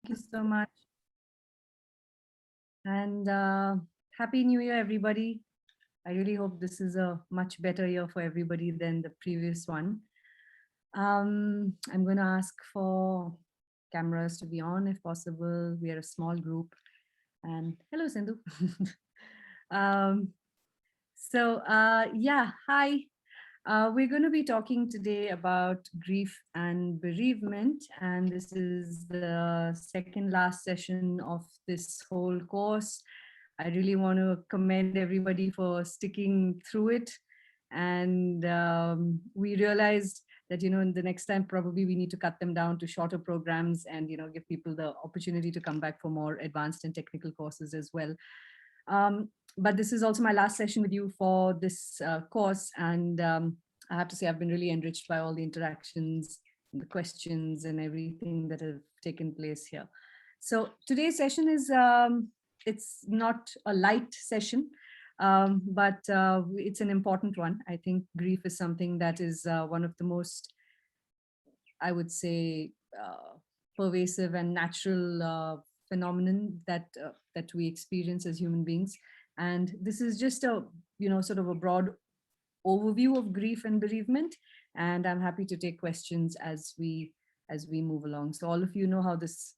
you so much. And Happy New Year, everybody. I really hope this is a much better year for everybody than the previous one. I'm going to ask for cameras to be on if possible. We are a small group. And hello, Sindhu. Yeah, hi. We're going to be talking today about grief and bereavement, and this is the second last session of this whole course. I really want to commend everybody for sticking through it. And we realized that, in the next time, probably we need to cut them down to shorter programs and, give people the opportunity to come back for more advanced and technical courses as well. But this is also my last session with you for this course. And I have to say, I've been really enriched by all the interactions, the questions and everything that have taken place here. So today's session is, it's not a light session, but it's an important one. I think grief is something that is one of the most, I would say, pervasive and natural phenomenon that we experience as human beings. And this is just a, sort of a broad overview of grief and bereavement. And I'm happy to take questions as we move along. So all of you know how this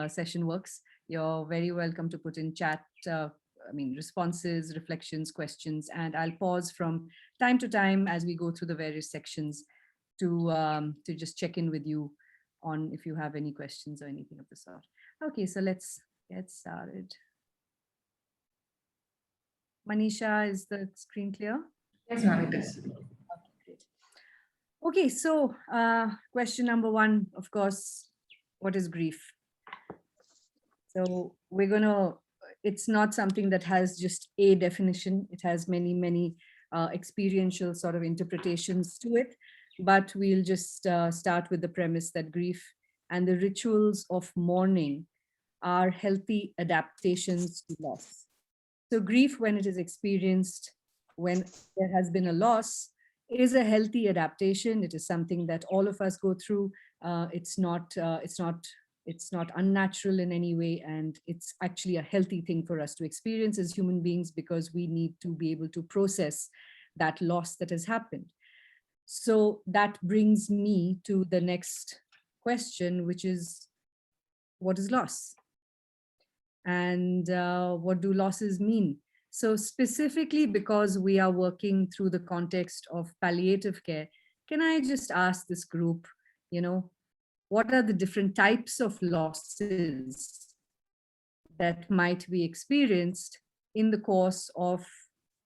session works. You're very welcome to put in chat, responses, reflections, questions, and I'll pause from time to time as we go through the various sections to just check in with you on if you have any questions or anything of the sort. Okay, so let's get started. Manisha, is the screen clear? Yes, ma'am, it is. Okay, great. Okay, so question number one, of course, what is grief? So it's not something that has just a definition. It has many experiential sort of interpretations to it. But we'll just start with the premise that grief and the rituals of mourning are healthy adaptations to loss. So grief, when it is experienced, when there has been a loss, is a healthy adaptation. It is something that all of us go through. It's not unnatural in any way, and it's actually a healthy thing for us to experience as human beings because we need to be able to process that loss that has happened. So that brings me to the next question, which is, what is loss? And what do losses mean? So specifically, because we are working through the context of palliative care, can I just ask this group, what are the different types of losses that might be experienced in the course of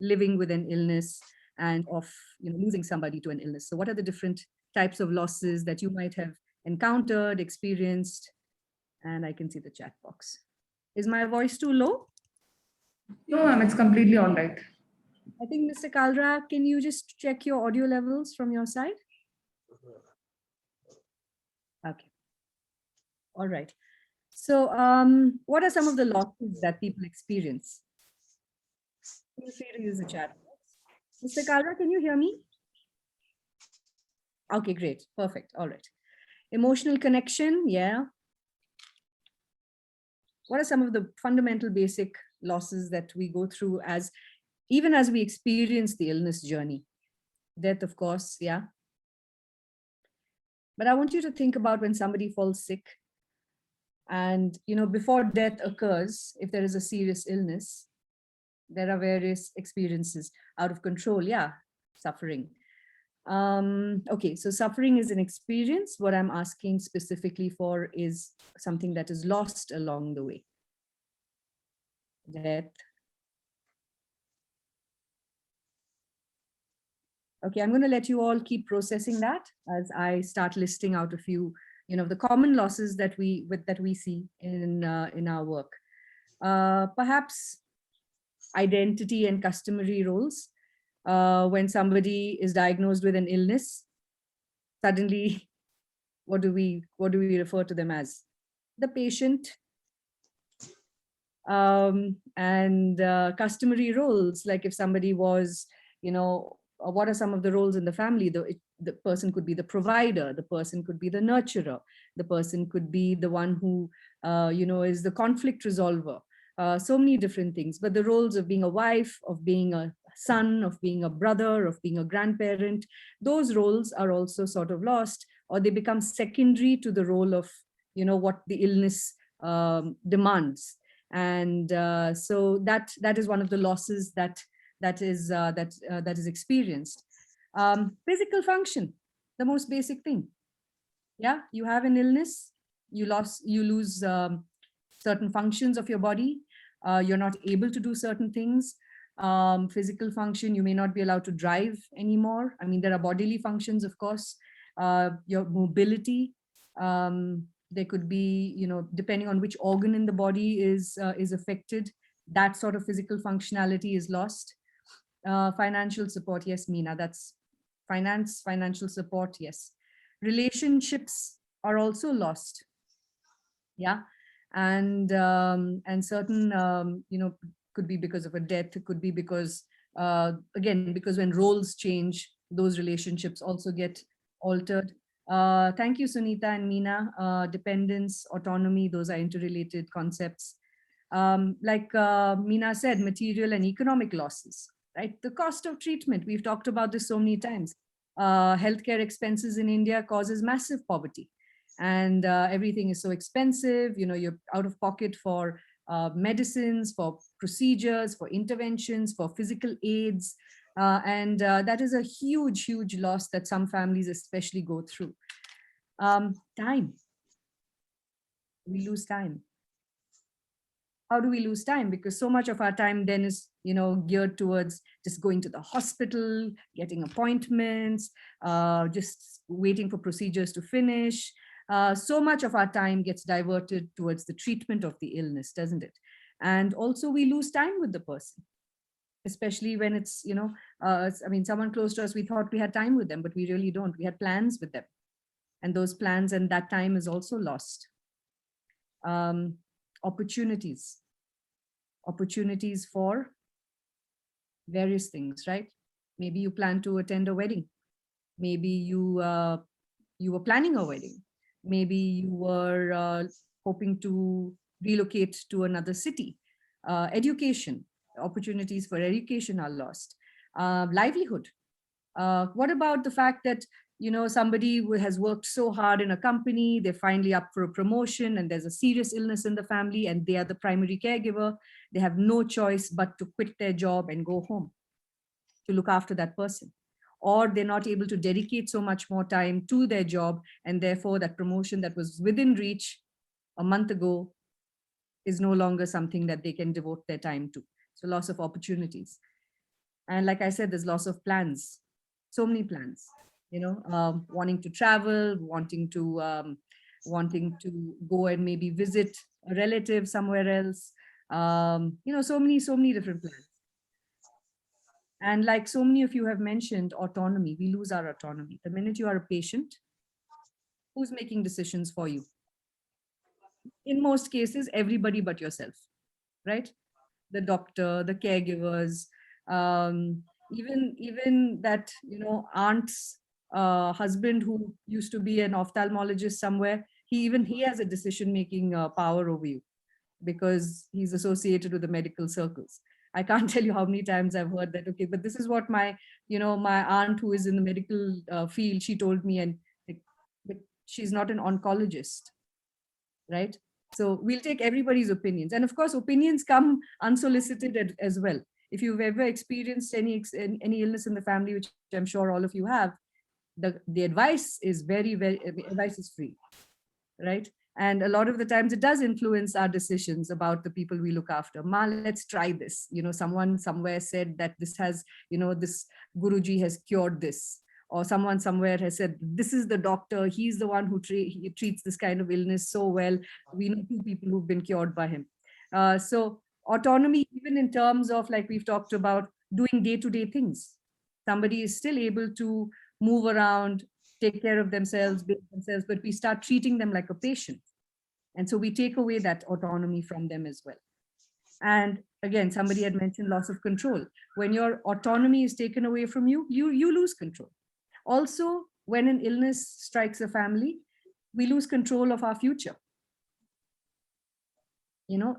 living with an illness and of losing somebody to an illness? So what are the different types of losses that you might have encountered, experienced? And I can see the chat box. Is my voice too low? No, ma'am, it's completely all right. I think Mr. Kalra, can you just check your audio levels from your side? Okay. All right. So what are some of the losses that people experience? Feel free to use the chat box. Mr. Kalra, can you hear me? Okay, great. Perfect. All right. Emotional connection. Yeah. What are some of the fundamental basic losses that we go through even as we experience the illness journey? Death, of course, yeah. But I want you to think about when somebody falls sick and, before death occurs, if there is a serious illness, there are various experiences. Out of control, yeah, suffering. Okay, so suffering is an experience. What I'm asking specifically for is something that is lost along the way. Death. Okay, I'm going to let you all keep processing that as I start listing out a few, the common losses that we see in our work. Perhaps identity and customary roles. When somebody is diagnosed with an illness, suddenly, what do we refer to them as? The patient. And customary roles, like if somebody was, what are some of the roles in the family? The person could be the provider, the person could be the nurturer, the person could be the one who, is the conflict resolver. So many different things. But the roles of being a wife, of being a son, of being a brother, of being a grandparent, those roles are also sort of lost, or they become secondary to the role of, what the illness demands. And so that is one of the losses that is experienced. Physical function, the most basic thing. Yeah, you have an illness, you lose certain functions of your body. You're not able to do certain things. Physical function, you may not be allowed to drive anymore. I mean, there are bodily functions, of course. Your mobility, there could be, depending on which organ in the body is affected, that sort of physical functionality is lost. Financial support, yes, Meena, that's financial support, yes. Relationships are also lost. Yeah. And certain, could be because of a death, it could be because, again, because when roles change, those relationships also get altered. Thank you, Sunita and Meena. Dependence, autonomy, those are interrelated concepts. Like Meena said, material and economic losses, right? The cost of treatment, we've talked about this so many times. Healthcare expenses in India causes massive poverty, and everything is so expensive. You're out of pocket for medicines, for procedures, for interventions, for physical aids. And that is a huge, huge loss that some families especially go through. Time. We lose time. How do we lose time? Because so much of our time then is, geared towards just going to the hospital, getting appointments, just waiting for procedures to finish. So much of our time gets diverted towards the treatment of the illness, doesn't it? And also we lose time with the person, especially when it's, someone close to us, we thought we had time with them, but we really don't. We had plans with them. And those plans and that time is also lost. Opportunities for various things, right? Maybe you plan to attend a wedding. Maybe you were planning a wedding. Maybe you were hoping to relocate to another city. Education, opportunities for education are lost. Livelihood. What about the fact that somebody who has worked so hard in a company, they're finally up for a promotion and there's a serious illness in the family and they are the primary caregiver. They have no choice but to quit their job and go home to look after that person. Or they're not able to dedicate so much more time to their job, and therefore that promotion that was within reach a month ago is no longer something that they can devote their time to. So loss of opportunities. And like I said, there's loss of plans. So many plans, wanting to travel, wanting to go and maybe visit a relative somewhere else. So many different plans. And like so many of you have mentioned, autonomy, we lose our autonomy. The minute you are a patient, who's making decisions for you? In most cases, everybody but yourself, right? The doctor, the caregivers, even that, aunt's husband who used to be an ophthalmologist somewhere, he has a decision-making power over you because he's associated with the medical circles. I can't tell you how many times I've heard that, okay, but this is what my aunt who is in the medical field, she told me, and but she's not an oncologist, right? So we'll take everybody's opinions. And of course, opinions come unsolicited as well. If you've ever experienced any illness in the family, which I'm sure all of you have, the advice is advice is free, right? And a lot of the times it does influence our decisions about the people we look after. Let's try this. Someone somewhere said that this has, this Guruji has cured this. Or someone somewhere has said, this is the doctor, he's the one who he treats this kind of illness so well. We know 2 people who've been cured by him. So autonomy, even in terms of, like we've talked about, doing day-to-day things. Somebody is still able to move around, take care of themselves, but we start treating them like a patient. And so we take away that autonomy from them as well. And again, somebody had mentioned loss of control. When your autonomy is taken away from you, you lose control. Also, when an illness strikes a family, we lose control of our future.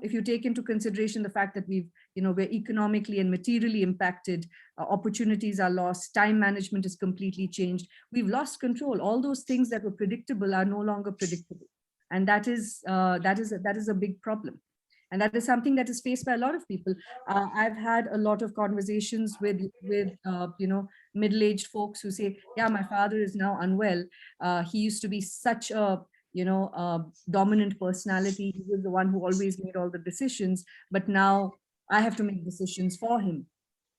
If you take into consideration the fact that we're economically and materially impacted, opportunities are lost, time management is completely changed, we've lost control. All those things that were predictable are no longer predictable. And that is a big problem. And that is something that is faced by a lot of people. I've had a lot of conversations with middle-aged folks who say, yeah, my father is now unwell. He used to be such a dominant personality. He was the one who always made all the decisions, but now I have to make decisions for him.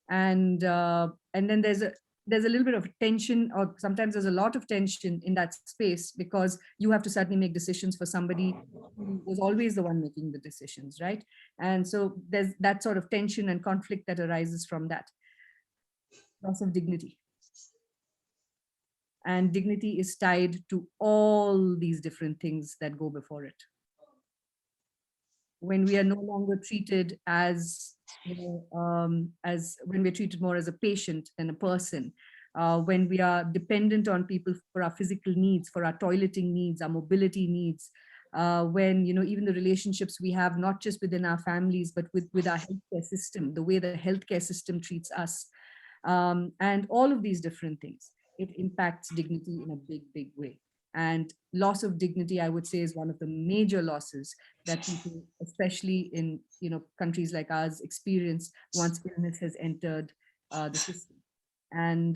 And then there's a little bit of tension, or sometimes there's a lot of tension in that space, because you have to suddenly make decisions for somebody who was always the one making the decisions, right? And so there's that sort of tension and conflict that arises from that. Loss of dignity. And dignity is tied to all these different things that go before it. When we are no longer treated as when we're treated more as a patient than a person, when we are dependent on people for our physical needs, for our toileting needs, our mobility needs, when even the relationships we have, not just within our families, but with our healthcare system, the way the healthcare system treats us, and all of these different things, it impacts dignity in a big way. And loss of dignity, I would say, is one of the major losses that people, especially in countries like ours, experience once illness has entered the system. And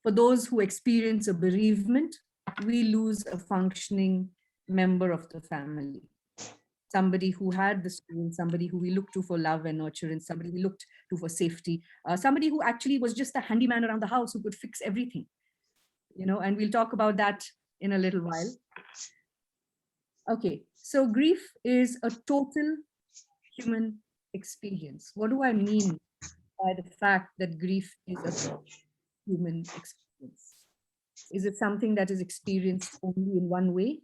for those who experience a bereavement, we lose a functioning member of the family. Somebody who had the spoon, somebody who we looked to for love and nurturance, somebody we looked to for safety, somebody who actually was just a handyman around the house who could fix everything. And we'll talk about that in a little while. Okay, so grief is a total human experience. What do I mean by the fact that grief is a human experience? Is it something that is experienced only in one way?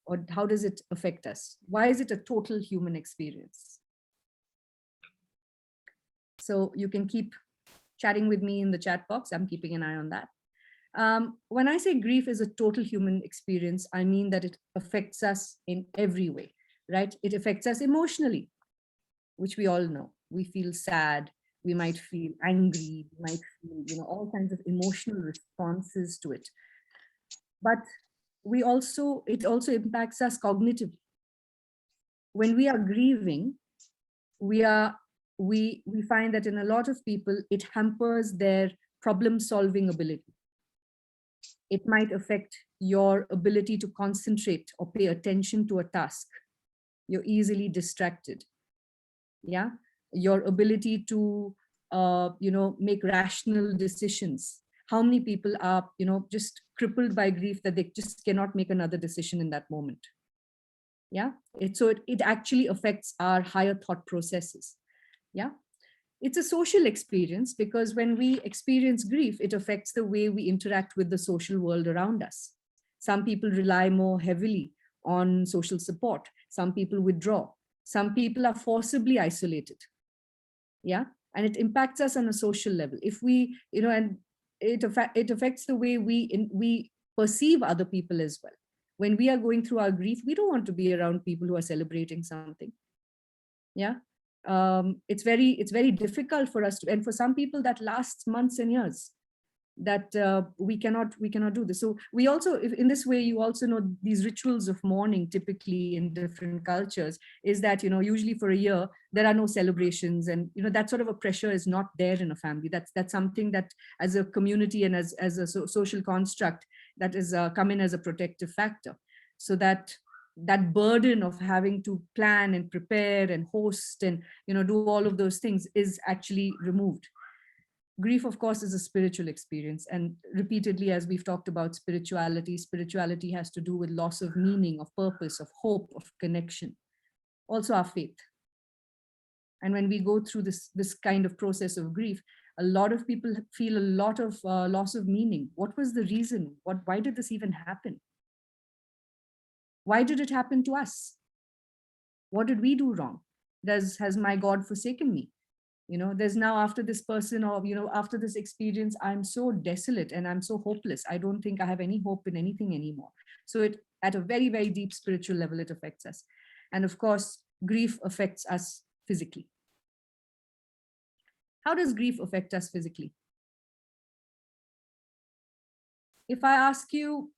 Or how does it affect us? Why is it a total human experience? So you can keep chatting with me in the chat box. I'm keeping an eye on that. When I say grief is a total human experience, I mean that it affects us in every way, right? It affects us emotionally, which we all know. We feel sad, we might feel angry, we might feel, all kinds of emotional responses to it. But it also impacts us cognitively. When we are grieving, we find that in a lot of people, it hampers their problem-solving ability. It might affect your ability to concentrate or pay attention to a task. You're easily distracted. Yeah, your ability to make rational decisions. How many people are just crippled by grief that they just cannot make another decision in that moment? Yeah, it actually affects our higher thought processes. Yeah, it's a social experience, because when we experience grief, it affects the way we interact with the social world around us. Some people rely more heavily on social support. Some people withdraw. Some people are forcibly isolated. Yeah, and it impacts us on a social level. If we, and it affects the way we perceive other people as well. When we are going through our grief, we don't want to be around people who are celebrating something. Yeah, it's very difficult for us to, and for some people that lasts months and years, that we cannot do this. So we also, in this way, you also know these rituals of mourning typically in different cultures is that usually for a year there are no celebrations, and that sort of a pressure is not there in a family. That's something that as a community and as a social construct that is come in as a protective factor, so that burden of having to plan and prepare and host and do all of those things is actually removed. Grief, of course, is a spiritual experience, and repeatedly, as we've talked about spirituality has to do with loss of meaning, of purpose, of hope, of connection, also our faith. And when we go through this kind of process of grief, a lot of people feel a lot of loss of meaning. What was the reason? Why did this even happen? Why did it happen to us? What did we do wrong? Has my God forsaken me? There's now, after this person, or after this experience, I'm so desolate and I'm so hopeless. I don't think I have any hope in anything anymore. So it, at a very, very deep spiritual level, it affects us. And of course, grief affects us physically. How does grief affect us physically? If I ask you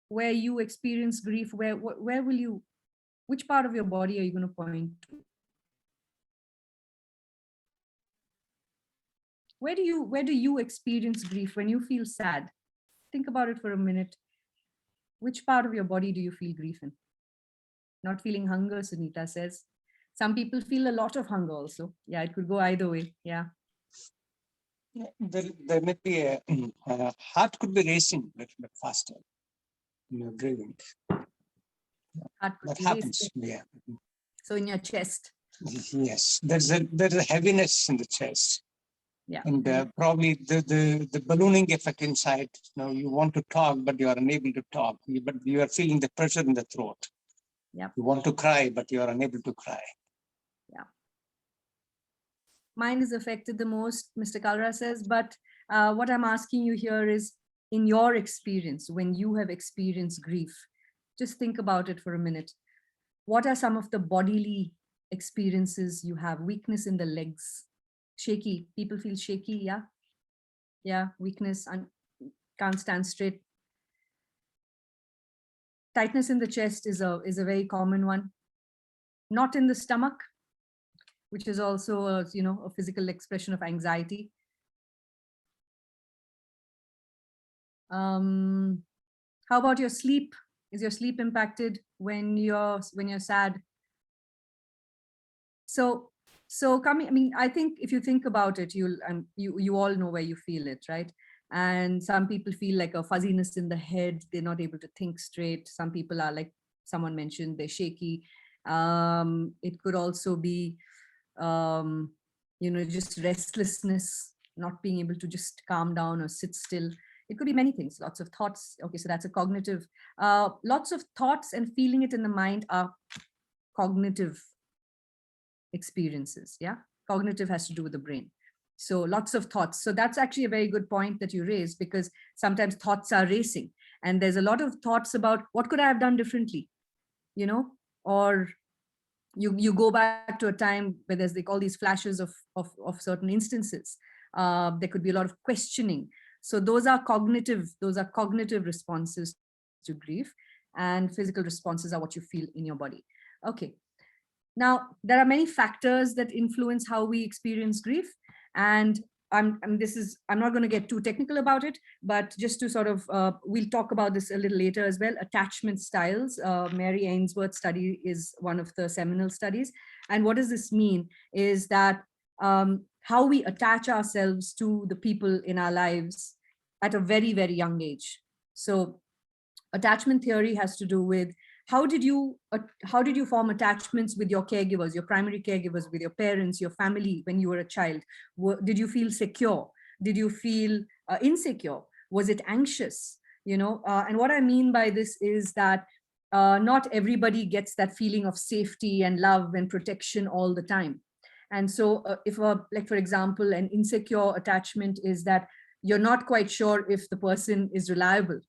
where you experience grief, where will you, which part of your body are you going to point to? Where do you experience grief when you feel sad? Think about it for a minute. Which part of your body do you feel grief in? Not feeling hunger, Sunita says. Some people feel a lot of hunger also. Yeah, it could go either way. Yeah. There may be a heart could be racing a little bit faster in your grieving. Heart could That be happens. racing. Yeah. So in your chest. Yes, there's a heaviness in the chest. Yeah. And probably the ballooning effect inside. You want to talk, but you are unable to talk. But you are feeling the pressure in the throat. Yeah. You want to cry, but you are unable to cry. Yeah. Mine is affected the most, Mr. Kalra says, but what I'm asking you here is, in your experience, when you have experienced grief, just think about it for a minute. What are some of the bodily experiences you have? Weakness in the legs, shaky. People feel shaky. Yeah. Yeah. Weakness and can't stand straight. Tightness in the chest is a very common one. Knot in the stomach, which is also a physical expression of anxiety. How about your sleep? Is your sleep impacted when you're sad? So coming, I mean, I think if you think about it, you all know where you feel it, right? And some people feel like a fuzziness in the head. They're not able to think straight. Some people are, like someone mentioned, they're shaky. It could also be, just restlessness, not being able to just calm down or sit still. It could be many things, lots of thoughts. Okay, so that's a cognitive. Lots of thoughts and feeling it in the mind are cognitive experiences. Yeah, cognitive has to do with the brain. So lots of thoughts. So that's actually a very good point that you raised, because sometimes thoughts are racing and there's a lot of thoughts about what could I have done differently, or you go back to a time where there's like all these flashes of certain instances. There could be a lot of questioning. So those are cognitive responses to grief, and physical responses are what you feel in your body. Okay. Now, there are many factors that influence how we experience grief. And I'm not going to get too technical about it, but just to sort of, we'll talk about this a little later as well. Attachment styles. Mary Ainsworth's study is one of the seminal studies. And what does this mean is that how we attach ourselves to the people in our lives at a very, very young age. So attachment theory has to do with how did you form attachments with your caregivers, your primary caregivers, with your parents, your family when you were a child? Did you feel secure? Did you feel insecure? Was it anxious? And what I mean by this is that not everybody gets that feeling of safety and love and protection all the time. And so if like, for example, an insecure attachment is that you're not quite sure if the person is reliable.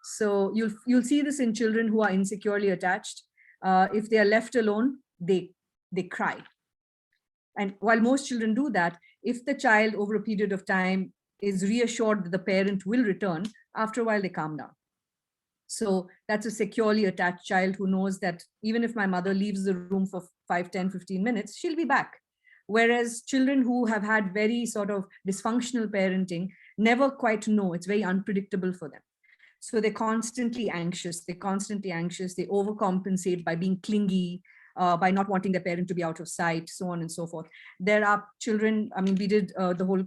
So you'll see this in children who are insecurely attached. If they are left alone, they cry. And while most children do that, if the child over a period of time is reassured that the parent will return, after a while they calm down. So that's a securely attached child who knows that even if my mother leaves the room for 5, 10, 15 minutes, she'll be back. Whereas children who have had very sort of dysfunctional parenting never quite know. It's very unpredictable for them. So they're constantly anxious. They overcompensate by being clingy, by not wanting their parent to be out of sight, so on and so forth. There are children, I mean, we did the whole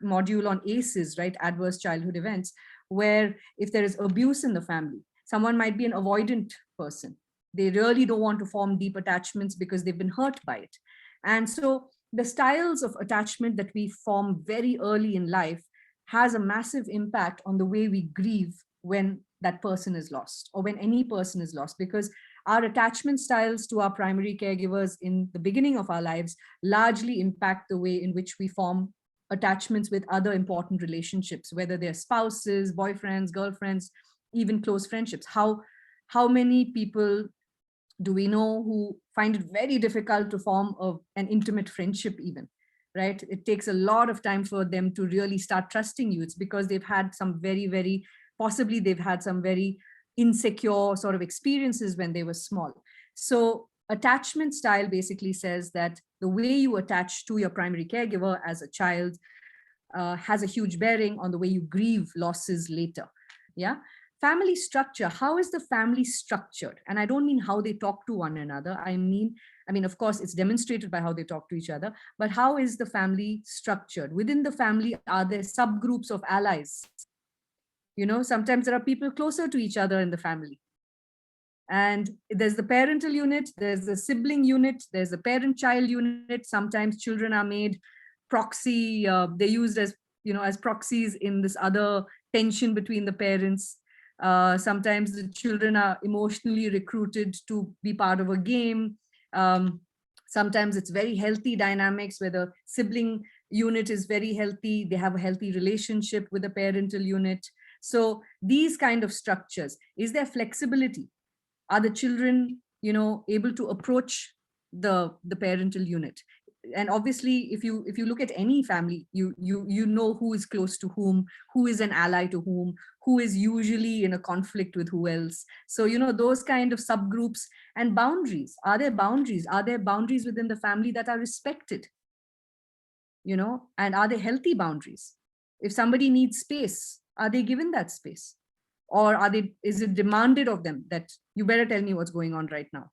module on ACEs, right? Adverse childhood events, where if there is abuse in the family, someone might be an avoidant person. They really don't want to form deep attachments because they've been hurt by it. And so the styles of attachment that we form very early in life has a massive impact on the way we grieve when that person is lost, or when any person is lost, because our attachment styles to our primary caregivers in the beginning of our lives largely impact the way in which we form attachments with other important relationships, whether they're spouses, boyfriends, girlfriends, even close friendships. How many people do we know who find it very difficult to form an intimate friendship even, right? It takes a lot of time for them to really start trusting you. It's because they've had some possibly they've had some very insecure sort of experiences when they were small. So attachment style basically says that the way you attach to your primary caregiver as a child has a huge bearing on the way you grieve losses later. Yeah. Family structure. How is the family structured? And I don't mean how they talk to one another. I mean, of course, it's demonstrated by how they talk to each other, but how is the family structured? Within the family, are there subgroups of allies? Sometimes there are people closer to each other in the family. And there's the parental unit, there's the sibling unit, there's the parent-child unit. Sometimes children are made proxy, they're used as proxies in this other tension between the parents. Sometimes the children are emotionally recruited to be part of a game. Sometimes it's very healthy dynamics where the sibling unit is very healthy. They have a healthy relationship with the parental unit. So these kind of structures, is there flexibility? Are the children, able to approach the parental unit? And obviously, if you look at any family, you know who is close to whom, who is an ally to who is usually in a conflict with who else. So, those kind of subgroups. And boundaries. Are there boundaries? Are there boundaries within the family that are respected? And are they healthy boundaries? If somebody needs space, are they given that space? Or is it demanded of them that you better tell me what's going on right now,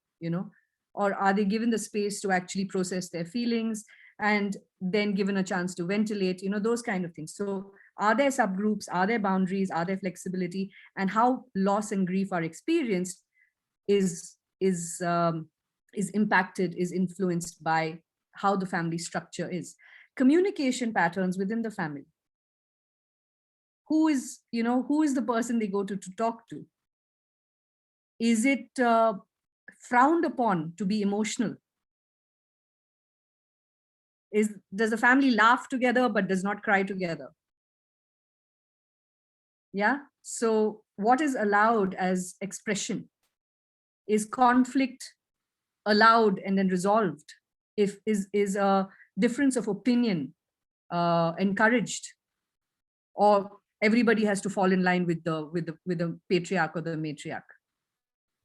or are they given the space to actually process their feelings and then given a chance to ventilate, those kind of things. So are there subgroups, are there boundaries, are there flexibility? And how loss and grief are experienced is impacted, is influenced by how the family structure is. Communication patterns within the family. Who is the person they go to talk to? Is it frowned upon to be emotional? Does the family laugh together but does not cry together? Yeah. So what is allowed as expression? Is conflict allowed and then resolved? Is a difference of opinion encouraged, or everybody has to fall in line with the patriarch or the matriarch?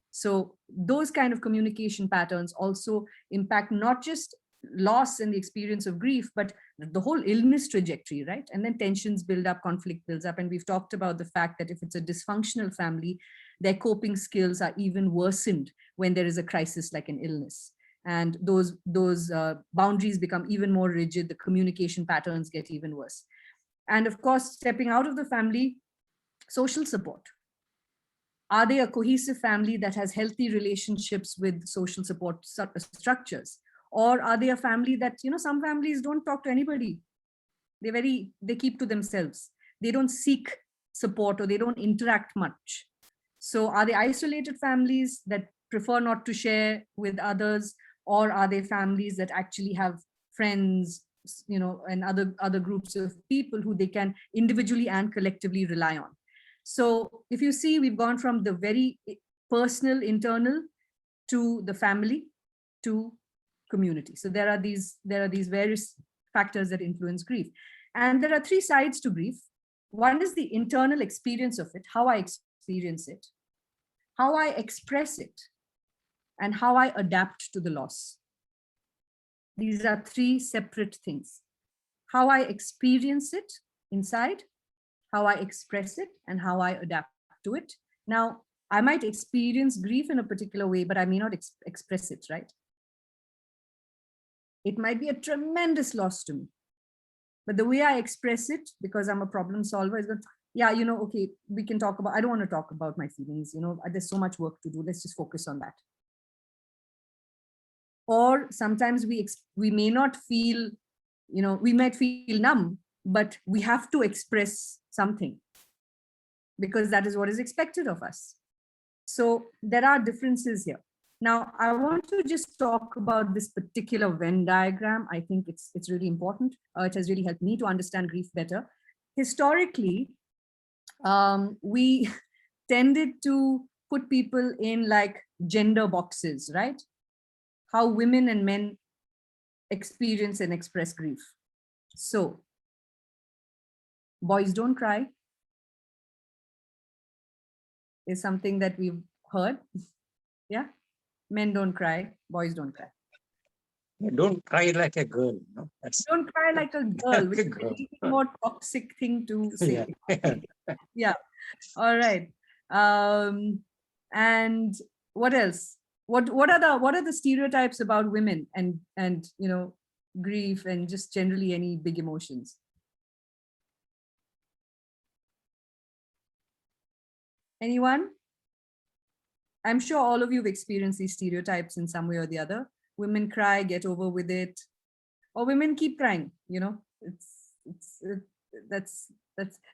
So those kind of communication patterns also impact not just loss and the experience of grief, but the whole illness trajectory, right? And then tensions build up, conflict builds up. And we've talked about the fact that if it's a dysfunctional family, their coping skills are even worsened when there is a crisis like an illness. And those boundaries become even more rigid, the communication patterns get even worse. And of course, stepping out of the family, social support. Are they a cohesive family that has healthy relationships with social support structures? Or are they a family that, some families don't talk to anybody. They keep to themselves. They don't seek support or they don't interact much. So are they isolated families that prefer not to share with others? Or are they families that actually have friends, and other groups of people who they can individually and collectively rely on? So if you see, we've gone from the very personal, internal, to the family, to community. So there are these various factors that influence grief. And there are three sides to grief. One is the internal experience of it, how I experience it, how I express it, and how I adapt to the loss. These are three separate things. How I experience it inside, how I express it, and how I adapt to it. Now, I might experience grief in a particular way, but I may not express it, right? It might be a tremendous loss to me. But the way I express it, because I'm a problem solver, is that, yeah, okay, we can talk about, I don't want to talk about my feelings, there's so much work to do. Let's just focus on that. Or sometimes we may not feel, we might feel numb, but we have to express something. because that is what is expected of us. So there are differences here. Now, I want to just talk about this particular Venn diagram. I think it's really important. It has really helped me to understand grief better. Historically, we tended to put people in like gender boxes, right? How women and men experience and express grief. So, boys don't cry is something that we've heard. Yeah. Men don't cry, boys don't cry. Don't cry like a girl. No? That's Don't cry like a girl, which is girl. an even more toxic thing to say. Yeah. Yeah. All right. And what else? What are the stereotypes about women and grief and just generally any big emotions? Anyone? I'm sure all of you have experienced these stereotypes in some way or the other. Women cry, get over with it, or women keep crying. That's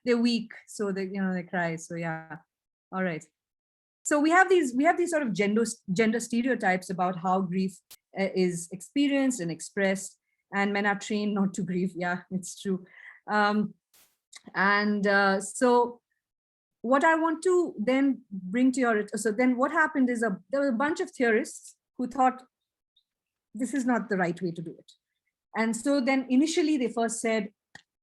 they're weak, so they cry. So yeah, all right. So we have these sort of gender stereotypes about how grief is experienced and expressed, and men are trained not to grieve. Yeah, it's true. So what I want to then bring to your, so then what happened is there were a bunch of theorists who thought this is not the right way to do it. And so then initially they first said,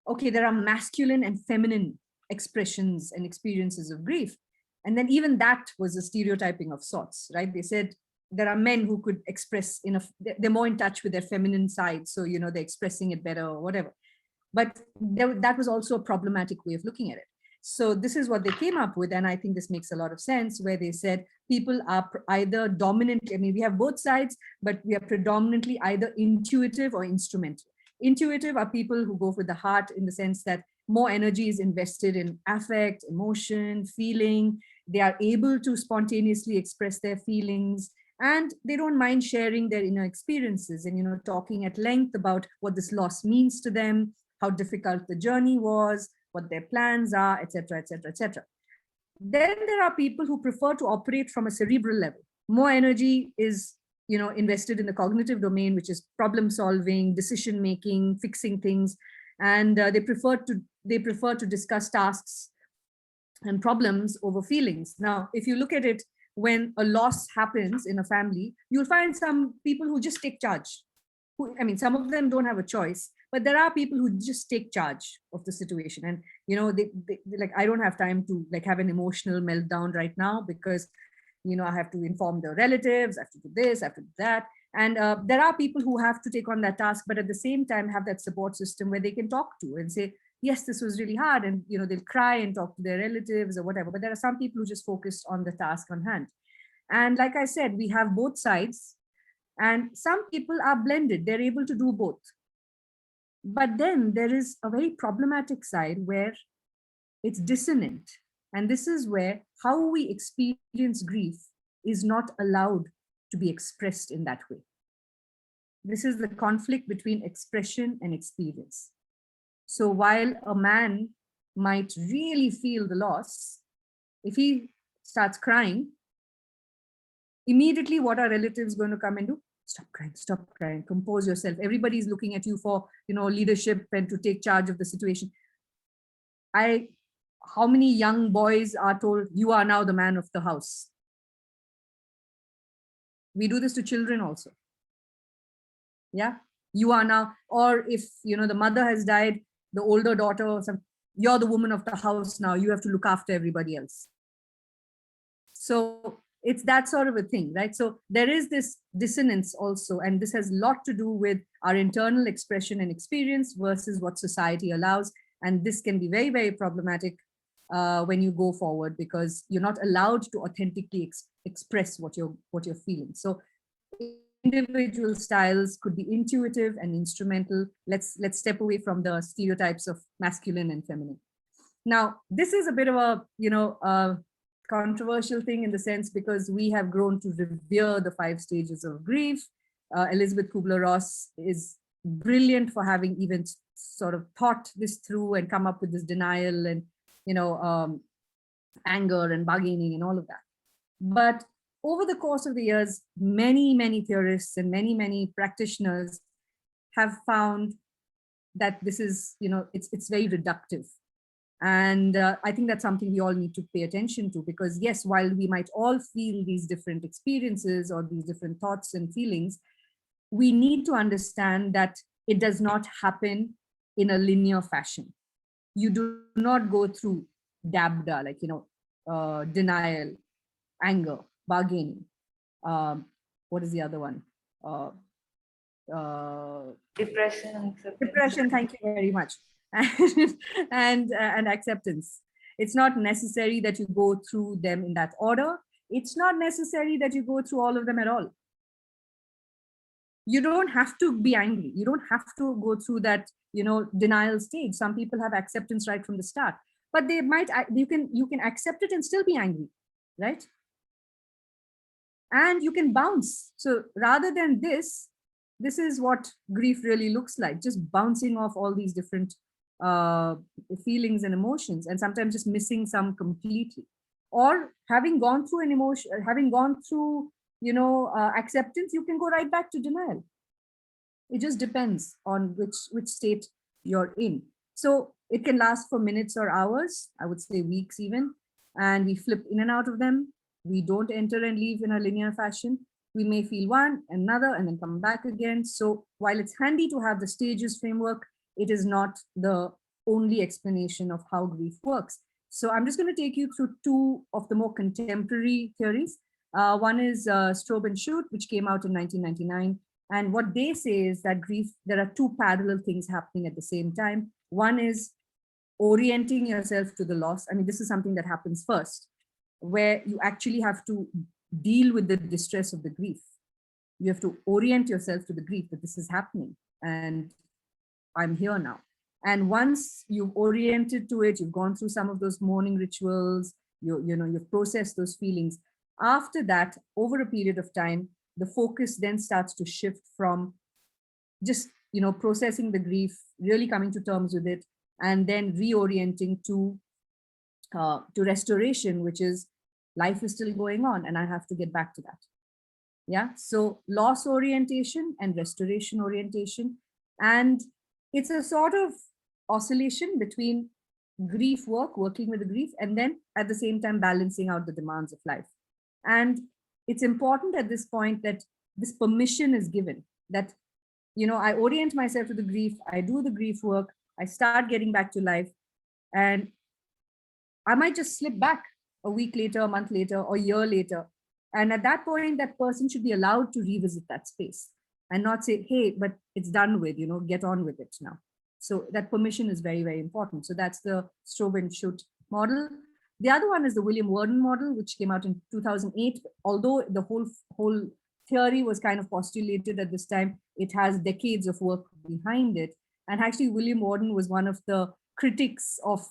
okay, there are masculine and feminine expressions and experiences of grief. And then even that was a stereotyping of sorts, right? They said there are men who could express they're more in touch with their feminine side. So, they're expressing it better or whatever. But that was also a problematic way of looking at it. So this is what they came up with. And I think this makes a lot of sense, where they said people are either dominant. I mean, we have both sides, but we are predominantly either intuitive or instrumental. Intuitive are people who go with the heart, in the sense that more energy is invested in affect, emotion, feeling. They are able to spontaneously express their feelings, and they don't mind sharing their inner experiences and talking at length about what this loss means to them, how difficult the journey was, what their plans are, etc., etc., etc. Then there are people who prefer to operate from a cerebral level. More energy is invested in the cognitive domain, which is problem solving, decision making, fixing things, and they prefer to discuss tasks and problems over feelings. Now, if you look at it, when a loss happens in a family, you'll find some people who just take charge. Some of them don't have a choice, but there are people who just take charge of the situation. And they like, I don't have time to have an emotional meltdown right now, because I have to inform the relatives, I have to do this, I have to do that. And there are people who have to take on that task, but at the same time have that support system where they can talk to and say, yes, this was really hard, and they'll cry and talk to their relatives or whatever. But there are some people who just focus on the task on hand. And like I said, we have both sides, and some people are blended, they're able to do both. But then there is a very problematic side where it's dissonant. And this is where how we experience grief is not allowed to be expressed in that way. This is the conflict between expression and experience. So while a man might really feel the loss, if he starts crying, immediately what are relatives going to come and do? Stop crying, compose yourself. Everybody's looking at you for, leadership and to take charge of the situation. How many young boys are told, you are now the man of the house? We do this to children also. Yeah, you are now, or if, the mother has died, the older daughter or something, you're the woman of the house now, you have to look after everybody else. So it's that sort of a thing, right? So there is this dissonance also, and this has a lot to do with our internal expression and experience versus what society allows. And this can be very, very problematic when you go forward, because you're not allowed to authentically express what you're feeling. So individual styles could be intuitive and instrumental. Let's step away from the stereotypes of masculine and feminine. Now, this is a bit of a controversial thing in the sense, because we have grown to revere the 5 stages of grief. Elizabeth Kubler-Ross is brilliant for having even sort of thought this through and come up with this denial and anger and bargaining and all of that. But over the course of the years, many theorists and many practitioners have found that this is, it's very reductive. And I think that's something we all need to pay attention to, because yes, while we might all feel these different experiences or these different thoughts and feelings, we need to understand that it does not happen in a linear fashion. You do not go through dabda, like, denial, anger, bargaining. What is the other one? Depression. Depression, thank you very much. And acceptance. It's not necessary that you go through them in that order. It's not necessary that you go through all of them at all. You don't have to be angry. You don't have to go through that, denial stage. Some people have acceptance right from the start, but you can accept it and still be angry, right? And you can bounce. So rather than this is what grief really looks like, just bouncing off all these different feelings and emotions, and sometimes just missing some completely, or having gone through an emotion, having gone through, acceptance, you can go right back to denial. It just depends on which state you're in. So it can last for minutes or hours, I would say weeks even, and we flip in and out of them. We don't enter and leave in a linear fashion. We may feel one, another, and then come back again. So while it's handy to have the stages framework, it is not the only explanation of how grief works. So I'm just going to take you through two of the more contemporary theories. One is Strobe and Shute, which came out in 1999. And what they say is that grief, there are two parallel things happening at the same time. One is orienting yourself to the loss. I mean, this is something that happens first, where you actually have to deal with the distress of the grief. You have to orient yourself to the grief, that this is happening and I'm here now. And once you've oriented to it, you've gone through some of those mourning rituals, you've processed those feelings. After that, over a period of time, the focus then starts to shift from just, processing the grief, really coming to terms with it, and then reorienting to restoration, which is life is still going on and I have to get back to that. Yeah. So loss orientation and restoration orientation. And it's a sort of oscillation between grief work, working with the grief, and then at the same time balancing out the demands of life. And it's important at this point that this permission is given, that, I orient myself to the grief, I do the grief work, I start getting back to life, and I might just slip back a week later, a month later, or a year later. And at that point, that person should be allowed to revisit that space and not say, hey, but it's done with, get on with it now. So that permission is very, very important. So that's the Strobe and Shute model. The other one is the William Worden model, which came out in 2008. Although the whole theory was kind of postulated at this time, it has decades of work behind it. And actually, William Worden was one of the critics of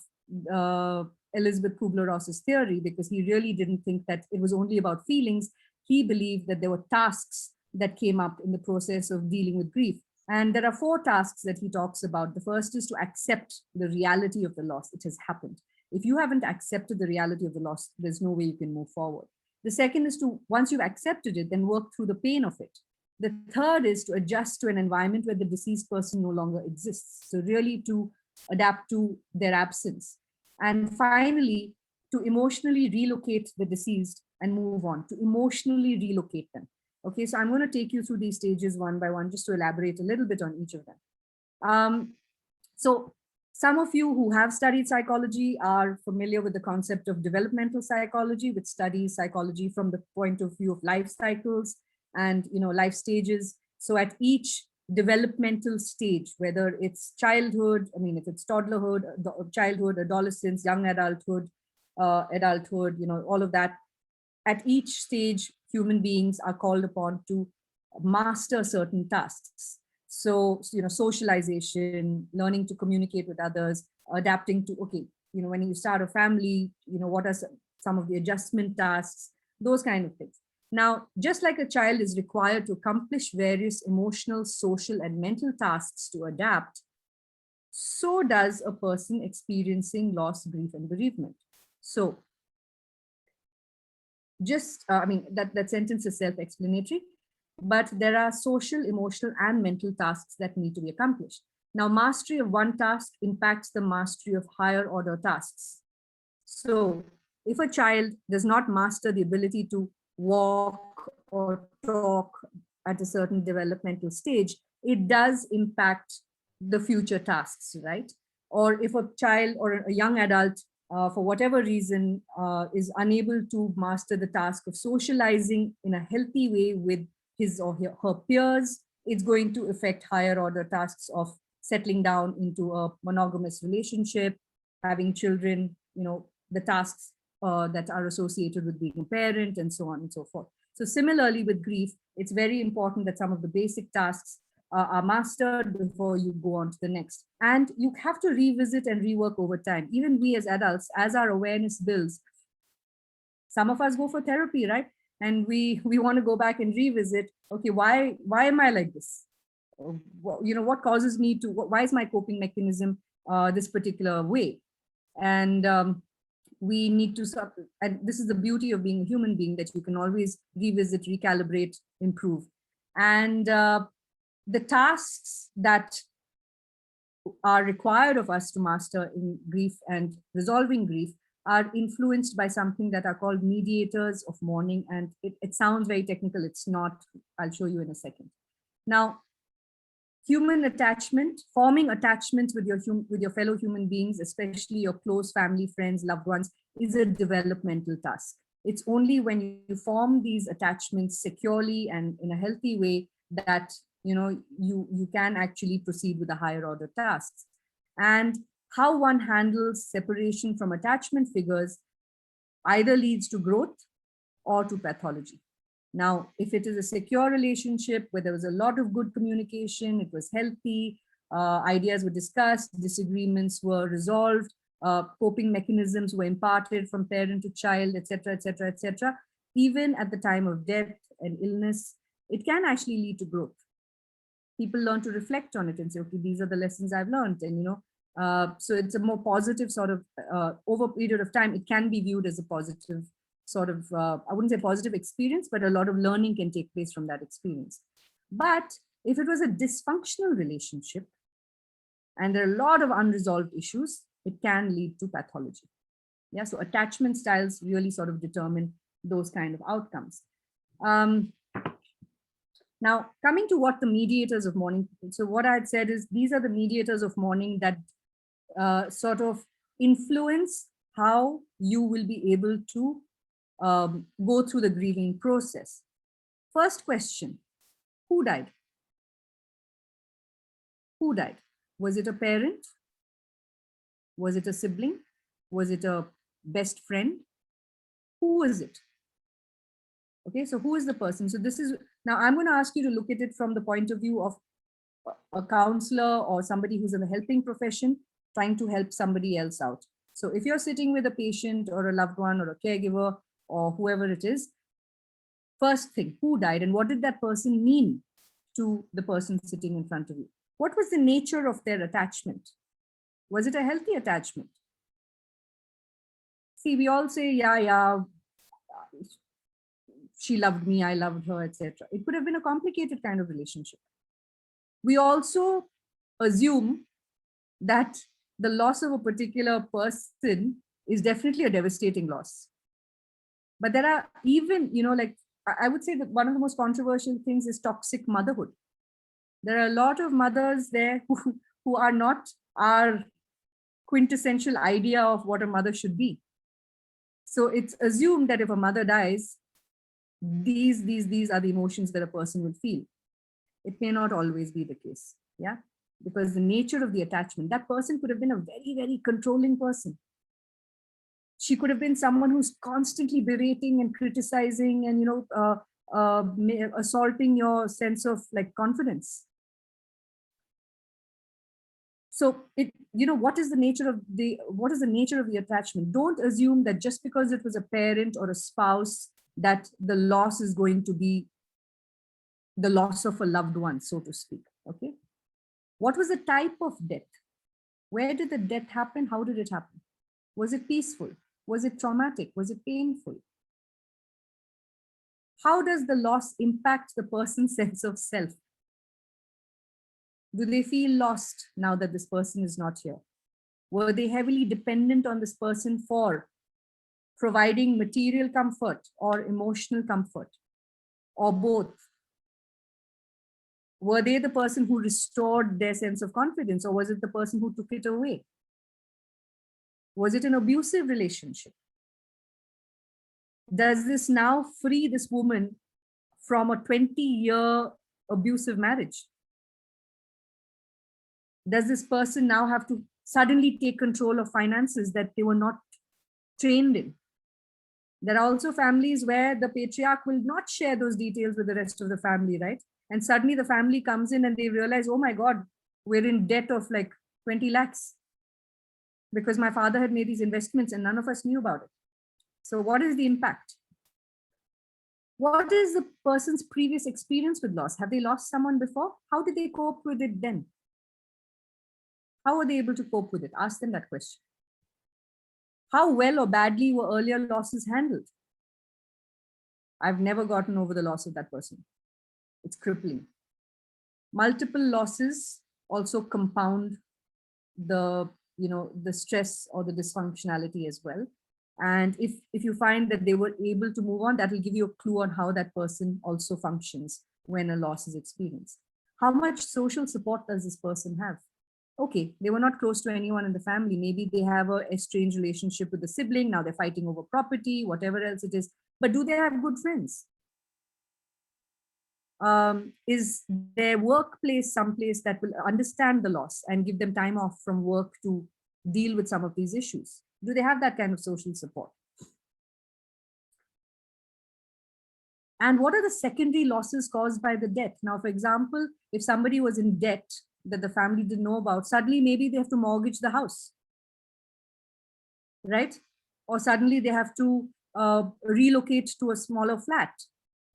Elizabeth Kubler-Ross's theory, because he really didn't think that it was only about feelings. He believed that there were tasks that came up in the process of dealing with grief. And there are 4 tasks that he talks about. The first is to accept the reality of the loss. It has happened. If you haven't accepted the reality of the loss, there's no way you can move forward. The second is to, once you've accepted it, then work through the pain of it. The third is to adjust to an environment where the deceased person no longer exists. So really to adapt to their absence. And finally, to emotionally relocate the deceased and move on, to emotionally relocate them. Okay, so I'm going to take you through these stages one by one, just to elaborate a little bit on each of them. So some of you who have studied psychology are familiar with the concept of developmental psychology, which studies psychology from the point of view of life cycles and life stages. So at each developmental stage, whether it's childhood, if it's toddlerhood, childhood, adolescence, young adulthood, all of that, at each stage, human beings are called upon to master certain tasks. So, socialization, learning to communicate with others, adapting to, okay, when you start a family, what are some of the adjustment tasks, those kind of things. Now, just like a child is required to accomplish various emotional, social, and mental tasks to adapt, so does a person experiencing loss, grief, and bereavement. So just, I mean, that sentence is self-explanatory, but there are social, emotional, and mental tasks that need to be accomplished. Now, mastery of one task impacts the mastery of higher order tasks. So if a child does not master the ability to walk or talk at a certain developmental stage, it does impact the future tasks, right? Or if a child or a young adult, for whatever reason, is unable to master the task of socializing in a healthy way with his or her peers, it's going to affect higher order tasks of settling down into a monogamous relationship, having children, the tasks that are associated with being a parent, and so on and so forth. So similarly with grief, it's very important that some of the basic tasks are mastered before you go on to the next. And you have to revisit and rework over time. Even we as adults, as our awareness builds, some of us go for therapy, right? And we want to go back and revisit, okay, why am I like this? What causes me to, why is my coping mechanism this particular way? And we need to, and this is the beauty of being a human being, that you can always revisit, recalibrate, improve. And the tasks that are required of us to master in grief and resolving grief are influenced by something that are called mediators of mourning. And it sounds very technical. It's not. I'll show you in a second. Now, human attachment, forming attachments with your fellow human beings, especially your close family, friends, loved ones, is a developmental task. It's only when you form these attachments securely and in a healthy way that you can actually proceed with the higher order tasks. And how one handles separation from attachment figures either leads to growth or to pathology. Now, if it is a secure relationship where there was a lot of good communication, it was healthy, ideas were discussed, disagreements were resolved, coping mechanisms were imparted from parent to child, etc., etc., etc., even at the time of death and illness, it can actually lead to growth. People learn to reflect on it and say, okay, these are the lessons I've learned. And, so it's a more positive sort of, over a period of time, it can be viewed as a positive sort of, I wouldn't say positive experience, but a lot of learning can take place from that experience. But if it was a dysfunctional relationship and there are a lot of unresolved issues, it can lead to pathology. Yeah, so attachment styles really sort of determine those kind of outcomes. Now, coming to what the mediators of mourning, so what I had said is these are the mediators of mourning that sort of influence how you will be able to go through the grieving process. First question, who died? Who died? Was it a parent? Was it a sibling? Was it a best friend? Who is it? Okay, so who is the person? So this is, now I'm going to ask you to look at it from the point of view of a counselor or somebody who's in the helping profession trying to help somebody else out. So if you're sitting with a patient or a loved one or a caregiver or whoever it is, first thing, who died and what did that person mean to the person sitting in front of you? What was the nature of their attachment? Was it a healthy attachment? See, we all say, yeah, she loved me, I loved her, etc. It could have been a complicated kind of relationship. We also assume that the loss of a particular person is definitely a devastating loss. But there are even, like I would say that one of the most controversial things is toxic motherhood. There are a lot of mothers there who are not our quintessential idea of what a mother should be. So it's assumed that if a mother dies, these are the emotions that a person will feel. It may not always be the case. Yeah. Because the nature of the attachment, that person could have been a very, very controlling person. She could have been someone who's constantly berating and criticizing and, assaulting your sense of like confidence. So what is the nature of the attachment? Don't assume that just because it was a parent or a spouse that the loss is going to be the loss of a loved one, so to speak. Okay. What was the type of death? Where did the death happen? How did it happen? Was it peaceful? Was it traumatic? Was it painful? how does the loss impact the person's sense of self? Do they feel lost now that this person is not here? Were they heavily dependent on this person for providing material comfort or emotional comfort, or both? Were they the person who restored their sense of confidence, or was it the person who took it away? Was it an abusive relationship? Does this now free this woman from a 20-year abusive marriage? Does this person now have to suddenly take control of finances that they were not trained in? There are also families where the patriarch will not share those details with the rest of the family, right? And suddenly the family comes in and they realize, oh my God, we're in debt of like 20 lakhs because my father had made these investments and none of us knew about it. So what is the impact? What is the person's previous experience with loss? Have they lost someone before? How did they cope with it then? How were they able to cope with it? Ask them that question. How well or badly were earlier losses handled? I've never gotten over the loss of that person. It's crippling. Multiple losses also compound the, the stress or the dysfunctionality as well. And if you find that they were able to move on, that will give you a clue on how that person also functions when a loss is experienced. How much social support does this person have? Okay, they were not close to anyone in the family. Maybe they have a estranged relationship with the sibling. Now they're fighting over property, whatever else it is. But do they have good friends? Is their workplace someplace that will understand the loss and give them time off from work to deal with some of these issues? Do they have that kind of social support? And what are the secondary losses caused by the debt? Now, for example, if somebody was in debt that the family didn't know about, suddenly maybe they have to mortgage the house, right? Or suddenly they have to relocate to a smaller flat,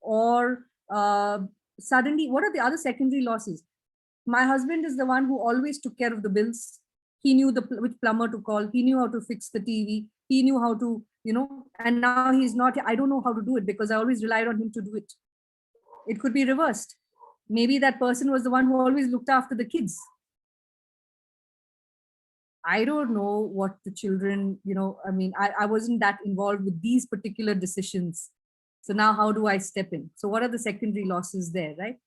or suddenly, what are the other secondary losses? My husband is the one who always took care of the bills. He knew which plumber to call. He knew how to fix the TV. He knew how to, and now he's not, I don't know how to do it because I always relied on him to do it. It could be reversed. Maybe that person was the one who always looked after the kids. I don't know what the children, I wasn't that involved with these particular decisions. So now how do I step in? So what are the secondary losses there, right?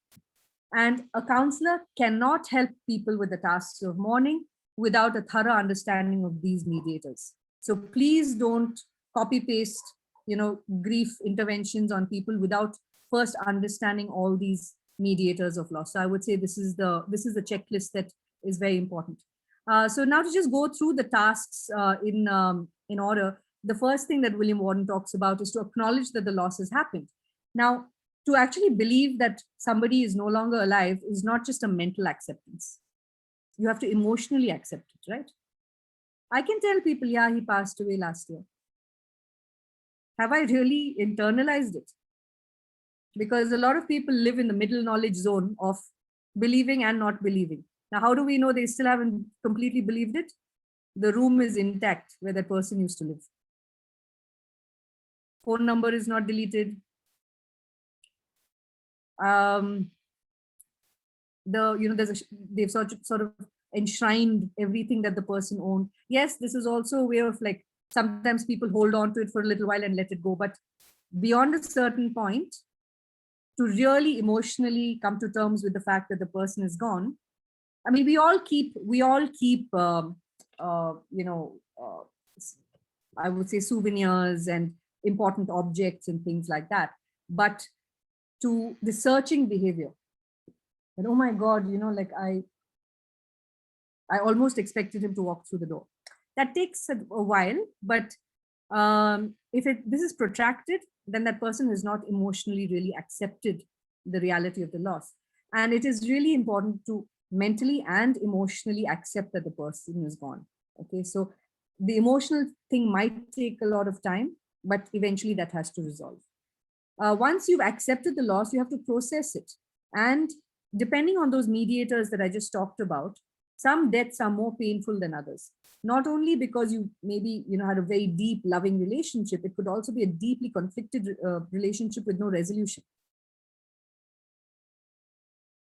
And a counselor cannot help people with the tasks of mourning without a thorough understanding of these mediators. So please don't copy paste, grief interventions on people without first understanding all these mediators of loss. So I would say this is the checklist that is very important. So now to just go through the tasks in order. The first thing that William Warden talks about is to acknowledge that the loss has happened. Now, to actually believe that somebody is no longer alive is not just a mental acceptance. You have to emotionally accept it, right? I can tell people, yeah, he passed away last year. Have I really internalized it? Because a lot of people live in the middle knowledge zone of believing and not believing. Now, how do we know they still haven't completely believed it? The room is intact where that person used to live. Phone number is not deleted. They've sort of enshrined everything that the person owned. Yes, this is also a way of like, sometimes people hold on to it for a little while and let it go. But beyond a certain point, to really emotionally come to terms with the fact that the person is gone. I mean, we all keep, I would say souvenirs and important objects and things like that. But to the searching behavior, and oh my God, like I almost expected him to walk through the door. That takes a while, but if this is protracted, then that person has not emotionally really accepted the reality of the loss. And it is really important to mentally and emotionally accept that the person is gone. Okay, so the emotional thing might take a lot of time, but eventually that has to resolve. Once you've accepted the loss, you have to process it. And depending on those mediators that I just talked about, some deaths are more painful than others. not only because you maybe, had a very deep loving relationship, it could also be a deeply conflicted relationship with no resolution.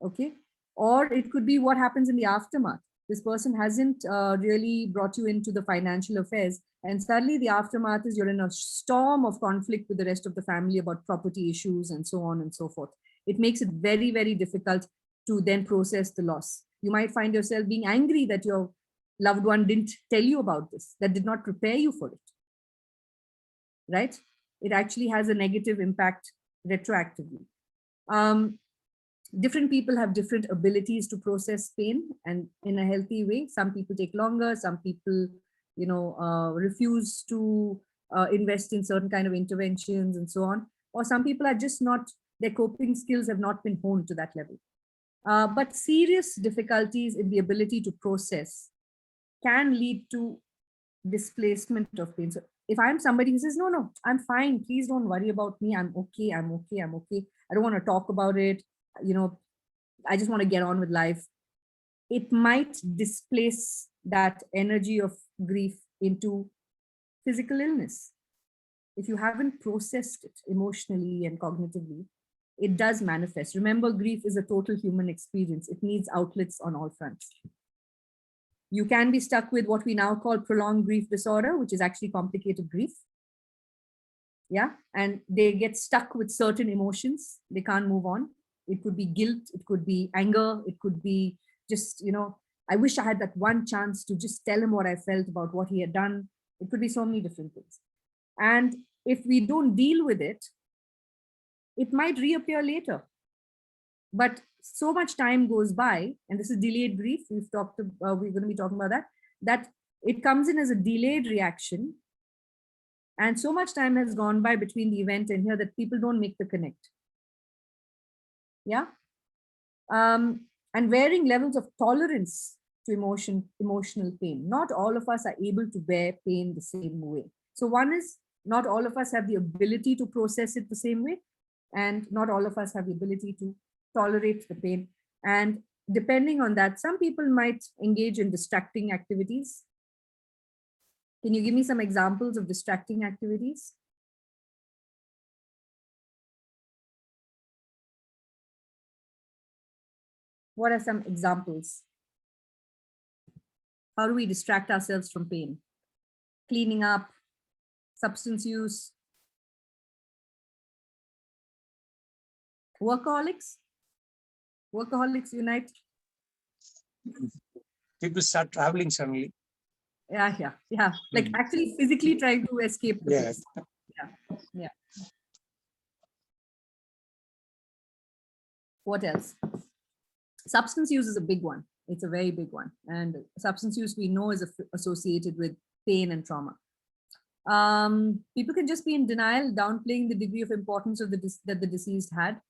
Okay. Or it could be what happens in the aftermath. This person hasn't really brought you into the financial affairs, and suddenly the aftermath is you're in a storm of conflict with the rest of the family about property issues and so on and so forth. It makes it very, very difficult to then process the loss. You might find yourself being angry that your loved one didn't tell you about this, that did not prepare you for it. Right? It actually has a negative impact retroactively. Different people have different abilities to process pain, and in a healthy way. Some people take longer, some people, refuse to invest in certain kind of interventions and so on. Or some people are just not, their coping skills have not been honed to that level. But serious difficulties in the ability to process can lead to displacement of pain. So if I'm somebody who says, no, I'm fine, please don't worry about me, I'm okay, I don't want to talk about it, I just want to get on with life, it might displace that energy of grief into physical illness. If you haven't processed it emotionally and cognitively, it does manifest. Remember, grief is a total human experience. It needs outlets on all fronts. You can be stuck with what we now call prolonged grief disorder, which is actually complicated grief. Yeah, and they get stuck with certain emotions. They can't move on. It could be guilt, it could be anger, it could be just, I wish I had that one chance to just tell him what I felt about what he had done. It could be so many different things. And if we don't deal with it, it might reappear later. But so much time goes by, and this is delayed grief. We're going to be talking about that it comes in as a delayed reaction. And so much time has gone by between the event and here that people don't make the connect. Yeah. And varying levels of tolerance to emotional pain. Not all of us are able to bear pain the same way. So one is, not all of us have the ability to process it the same way, and not all of us have the ability to tolerate the pain. And depending on that, some people might engage in distracting activities. Can you give me some examples of distracting activities? What are some examples? How do we distract ourselves from pain? Cleaning up, substance use, workaholics unite. People start traveling suddenly. Yeah. Like actually physically trying to escape the place. Yeah. What else? Substance use is a big one. It's a very big one. And substance use, we know, is associated with pain and trauma. People can just be in denial, downplaying the degree of importance of that the deceased had.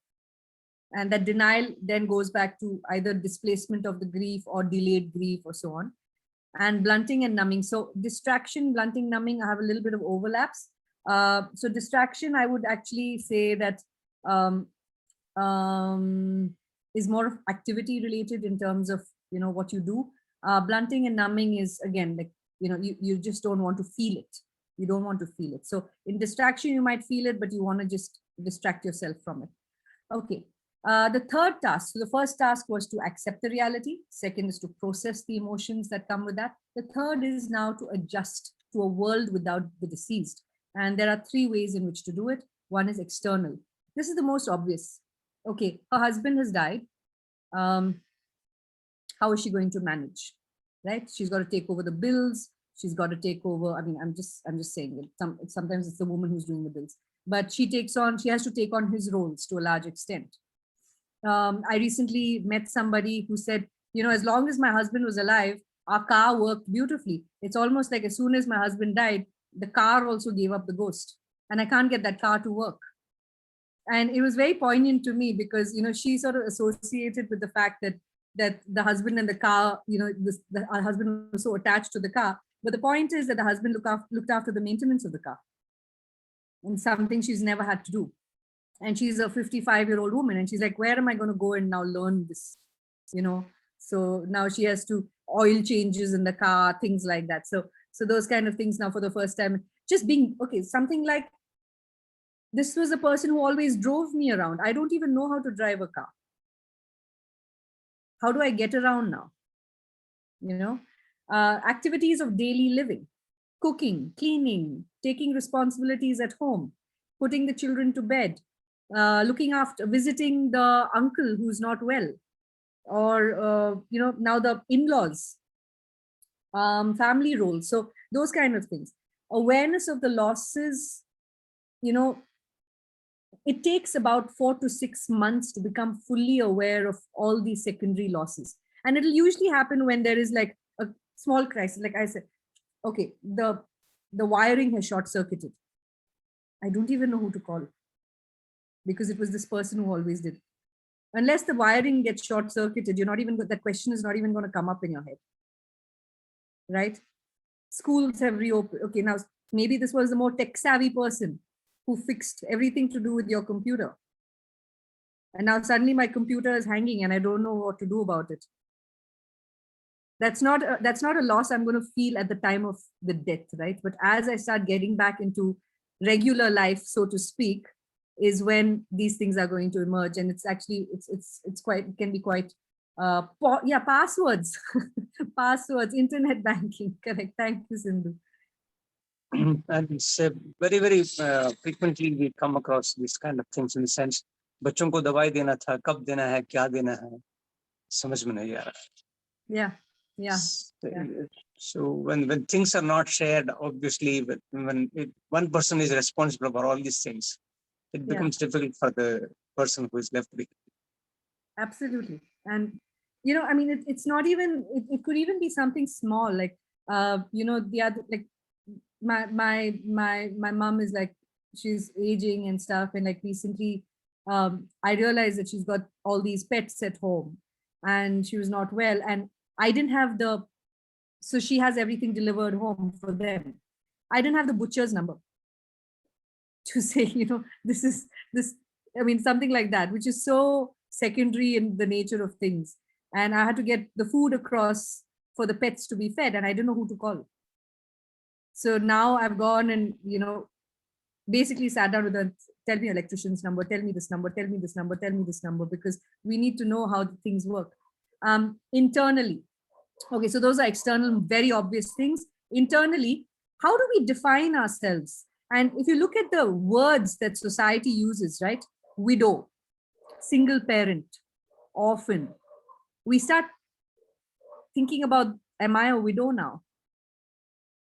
And that denial then goes back to either displacement of the grief or delayed grief or so on. And blunting and numbing. So distraction, blunting, numbing, I have a little bit of overlaps. So distraction, I would actually say that is more of activity related in terms of, what you do. Blunting and numbing is, again, like, you just don't want to feel it. You don't want to feel it. So in distraction, you might feel it, but you want to just distract yourself from it. Okay. The third task, so the first task was to accept the reality. Second is to process the emotions that come with that. The third is now to adjust to a world without the deceased. And there are three ways in which to do it. One is external. This is the most obvious. Okay, her husband has died. How is she going to manage? Right? She's got to take over the bills. She's got to take over. I mean, I'm just saying it. Sometimes it's the woman who's doing the bills, but she has to take on his roles to a large extent. I recently met somebody who said, as long as my husband was alive, our car worked beautifully. It's almost like as soon as my husband died, the car also gave up the ghost, and I can't get that car to work. And it was very poignant to me because, she sort of associated with the fact that the husband and the car, the husband was so attached to the car. But the point is that the husband looked after the maintenance of the car, and something she's never had to do. And she's a 55-year-old woman, and she's like, where am I going to go and now learn this? So now she has to, oil changes in the car, things like that. So those kind of things now for the first time, just being, okay, something like, this was a person who always drove me around. I don't even know how to drive a car. How do I get around now? You know, activities of daily living, cooking, cleaning, taking responsibilities at home, putting the children to bed, looking after, visiting the uncle who's not well, or, you know, now the in-laws, family roles. So those kind of things. Awareness of the losses, you know, it takes about 4 to 6 months to become fully aware of all these secondary losses. And it'll usually happen when there is like a small crisis. Like I said, okay, the wiring has short circuited. I don't even know who to call, because it was this person who always did. Unless the wiring gets short circuited, you're not even, that question is not even going to come up in your head. Right? Schools have reopened. Okay, now maybe this was the more tech savvy person who fixed everything to do with your computer. And now suddenly my computer is hanging and I don't know what to do about it. That's not a loss I'm going to feel at the time of the death, right? But as I start getting back into regular life, so to speak, is when these things are going to emerge. And it's actually, it's quite, it can be quite, passwords, passwords, internet banking, correct. Thank you, Sindhu. And it's very, very frequently we come across these kind of things in the sense, बच्चों को दवाई देना था, कब देना है, क्या देना है, समझ में नहीं आ रहा. Yeah. So when things are not shared, obviously, when one person is responsible for all these things, it becomes difficult for the person who is left behind. Absolutely. And, you know, I mean, it's not even, it could even be something small, like, you know, the other, like, my mom is like, she's aging and stuff. And like recently, I realized that she's got all these pets at home and she was not well. And I didn't have so she has everything delivered home for them. I didn't have the butcher's number to say, you know, this, I mean, something like that, which is so secondary in the nature of things. And I had to get the food across for the pets to be fed and I didn't know who to call. So now I've gone and, you know, basically sat down with them, tell me your electrician's number, tell me this number, tell me this number, tell me this number, because we need to know how things work. Internally. Okay, so those are external, very obvious things. Internally, how do we define ourselves? And if you look at the words that society uses, right? Widow, single parent, orphan, we start thinking about, am I a widow now?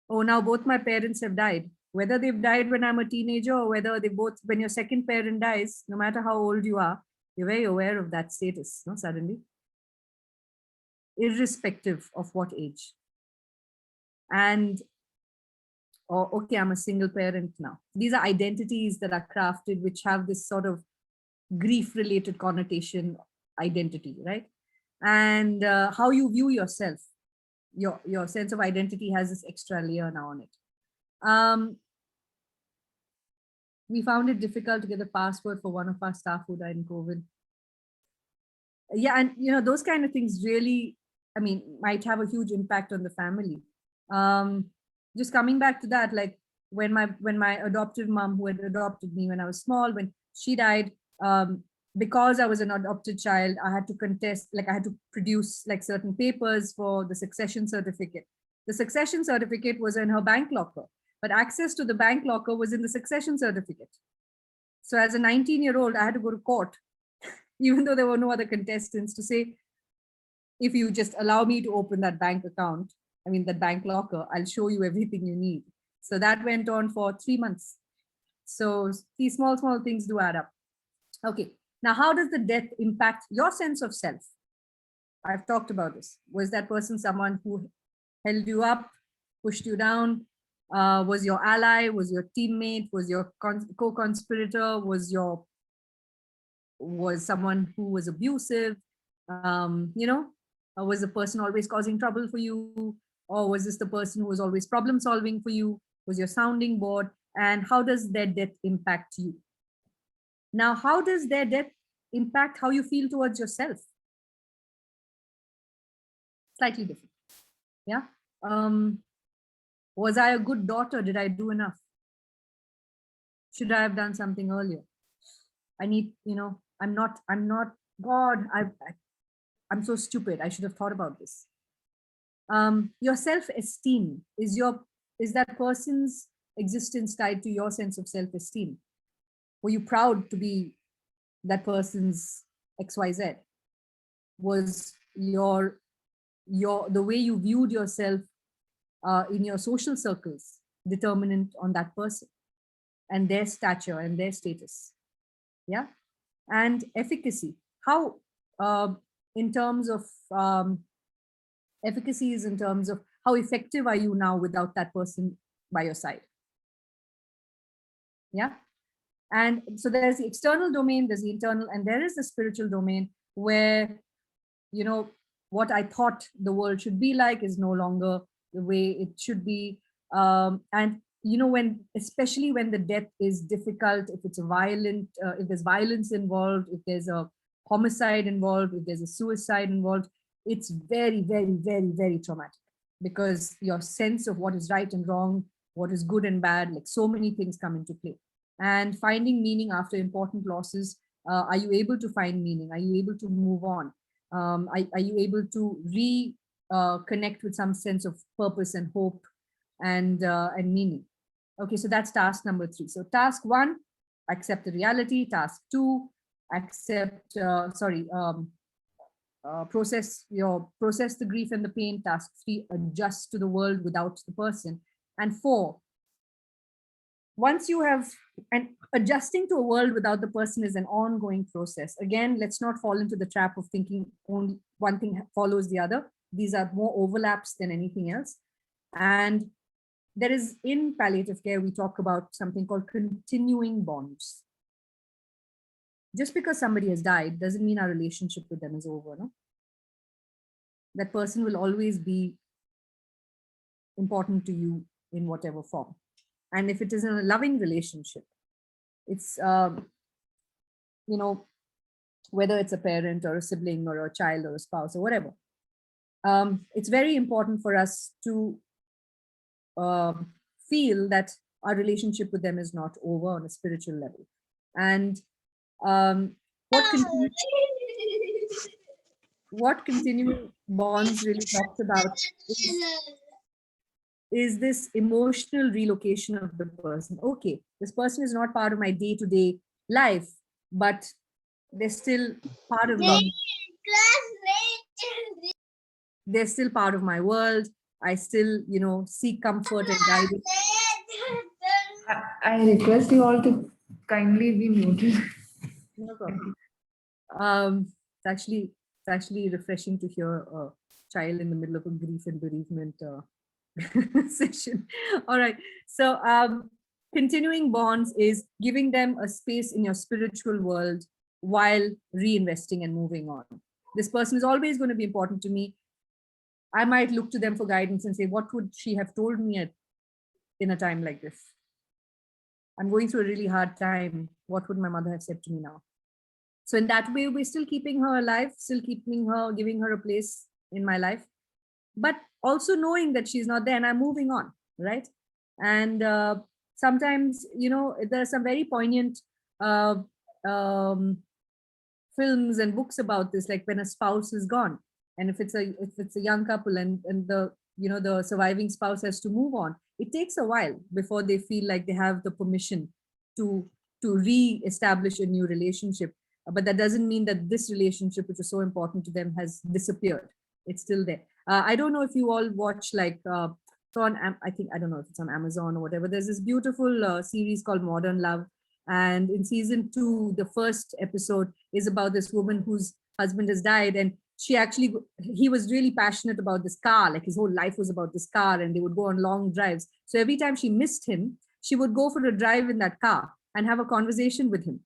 Oh, now both my parents have died. Whether they've died when I'm a teenager or whether when your second parent dies, no matter how old you are, you're very aware of that status, no, suddenly, irrespective of what age. And, okay, I'm a single parent now. These are identities that are crafted, which have this sort of grief-related connotation identity, right? And how you view yourself, your sense of identity has this extra layer now on it. We found it difficult to get a password for one of our staff who died in COVID. Yeah, and you know, those kind of things really, I mean, might have a huge impact on the family. Just coming back to that, like when my adoptive mom, who had adopted me when I was small, when she died, because I was an adopted child, I had to contest, like I had to produce like certain papers for the succession certificate. The succession certificate was in her bank locker, but access to the bank locker was in the succession certificate. So as a 19-year-old, I had to go to court, even though there were no other contestants, to say, if you just allow me to open that bank account, I mean, that bank locker, I'll show you everything you need. So that went on for 3 months. So these small things do add up. Okay, now how does the death impact your sense of self? I've talked about this. Was that person someone who held you up, pushed you down? Was your ally? Was your teammate? Was your co-conspirator? Was someone who was abusive? You know, was the person always causing trouble for you? Or was this the person who was always problem solving for you? Was your sounding board? And how does their death impact you? Now, how does their death impact how you feel towards yourself? Slightly different. Yeah. Was I a good daughter? Did I do enough? Should I have done something earlier? I need, I'm not, God, I'm so stupid. I should have thought about this. Your self-esteem, is that person's existence tied to your sense of self-esteem? Were you proud to be that person's XYZ? Was the way you viewed yourself in your social circles determinant on that person and their stature and their status? Yeah. And efficacy, how in terms of efficacy is in terms of how effective are you now without that person by your side? Yeah. And so there's the external domain, there's the internal, and there is the spiritual domain where, what I thought the world should be like is no longer the way it should be. And especially when the death is difficult, if it's a violent, if there's violence involved, if there's a homicide involved, if there's a suicide involved, it's very, very, very, very traumatic, because your sense of what is right and wrong, what is good and bad, like so many things come into play. And finding meaning after important losses, are you able to find meaning? Are you able to move on? Are you able to connect with some sense of purpose and hope and meaning? Okay, so that's task number 3. So task 1, accept the reality. Task 2, process the grief and the pain. Task 3, adjust to the world without the person. And 4, once you have, and adjusting to a world without the person is an ongoing process. Again, let's not fall into the trap of thinking only one thing follows the other. These are more overlaps than anything else. And there is, in palliative care, we talk about something called continuing bonds. Just because somebody has died doesn't mean our relationship with them is over, no? That person will always be important to you in whatever form. And if it is in a loving relationship, it's, whether it's a parent or a sibling or a child or a spouse or whatever, it's very important for us to feel that our relationship with them is not over on a spiritual level. And what continuing bonds really talks about is this emotional relocation of the person. Okay, this person is not part of my day-to-day life, but they're still part of me. They're still part of my world. I still, seek comfort and guidance. I request you all to kindly be muted. No problem. It's actually refreshing to hear a child in the middle of a grief and bereavement session. All right. So continuing bonds is giving them a space in your spiritual world while reinvesting and moving on. This person is always going to be important to me. I might look to them for guidance and say, what would she have told me in a time like this? I'm going through a really hard time. What would my mother have said to me now? So in that way, we're still keeping her alive, still giving her a place in my life, but also knowing that she's not there and I'm moving on, right? And sometimes, there are some very poignant films and books about this, like when a spouse is gone, and if it's a young couple and the the surviving spouse has to move on, it takes a while before they feel like they have the permission to re-establish a new relationship. But that doesn't mean that this relationship, which is so important to them, has disappeared. It's still there. I don't know if you all watch, like, so on, I don't know if it's on Amazon or whatever. There's this beautiful series called Modern Love. And in season 2, the first episode is about this woman whose husband has died. And he was really passionate about this car. Like his whole life was about this car, and they would go on long drives. So every time she missed him, she would go for a drive in that car and have a conversation with him.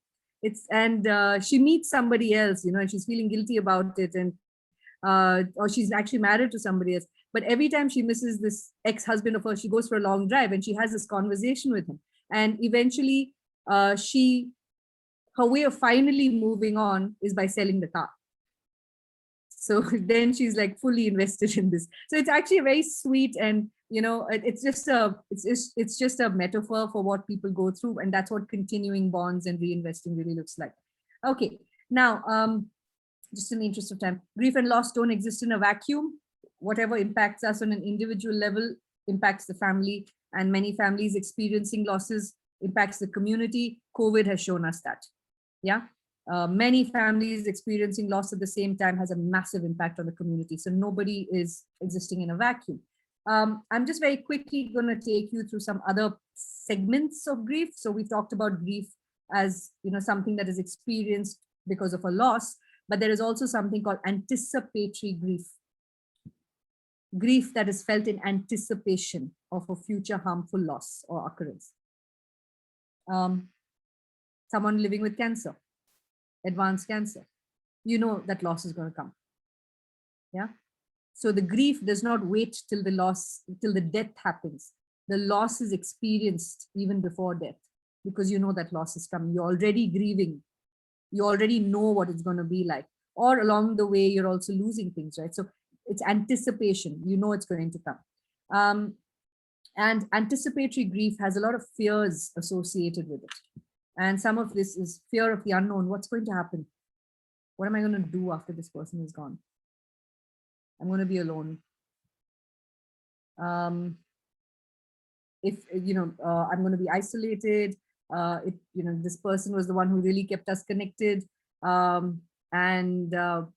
She meets somebody else, and she's feeling guilty about it, and or she's actually married to somebody else. But every time she misses this ex-husband of hers, she goes for a long drive and she has this conversation with him. And eventually, her way of finally moving on is by selling the car. So then she's like fully invested in this. So it's actually very sweet, and it's just a metaphor for what people go through, and that's what continuing bonds and reinvesting really looks like. Okay, now just in the interest of time, grief and loss don't exist in a vacuum. Whatever impacts us on an individual level impacts the family, and many families experiencing losses impacts the community. COVID has shown us that. Yeah. Many families experiencing loss at the same time has a massive impact on the community. So nobody is existing in a vacuum. I'm just very quickly going to take you through some other segments of grief. So we've talked about grief as, something that is experienced because of a loss, but there is also something called anticipatory grief. Grief that is felt in anticipation of a future harmful loss or occurrence. Someone living with cancer, advanced cancer, that loss is going to come. Yeah. So the grief does not wait till the death happens. The loss is experienced even before death, because that loss is coming. You're already grieving. You already know what it's going to be like. Or along the way, you're also losing things, right? So it's anticipation. It's going to come. And anticipatory grief has a lot of fears associated with it. And some of this is fear of the unknown. What's going to happen? What am I going to do after this person is gone? I'm going to be alone. If I'm going to be isolated. This person was the one who really kept us connected. And am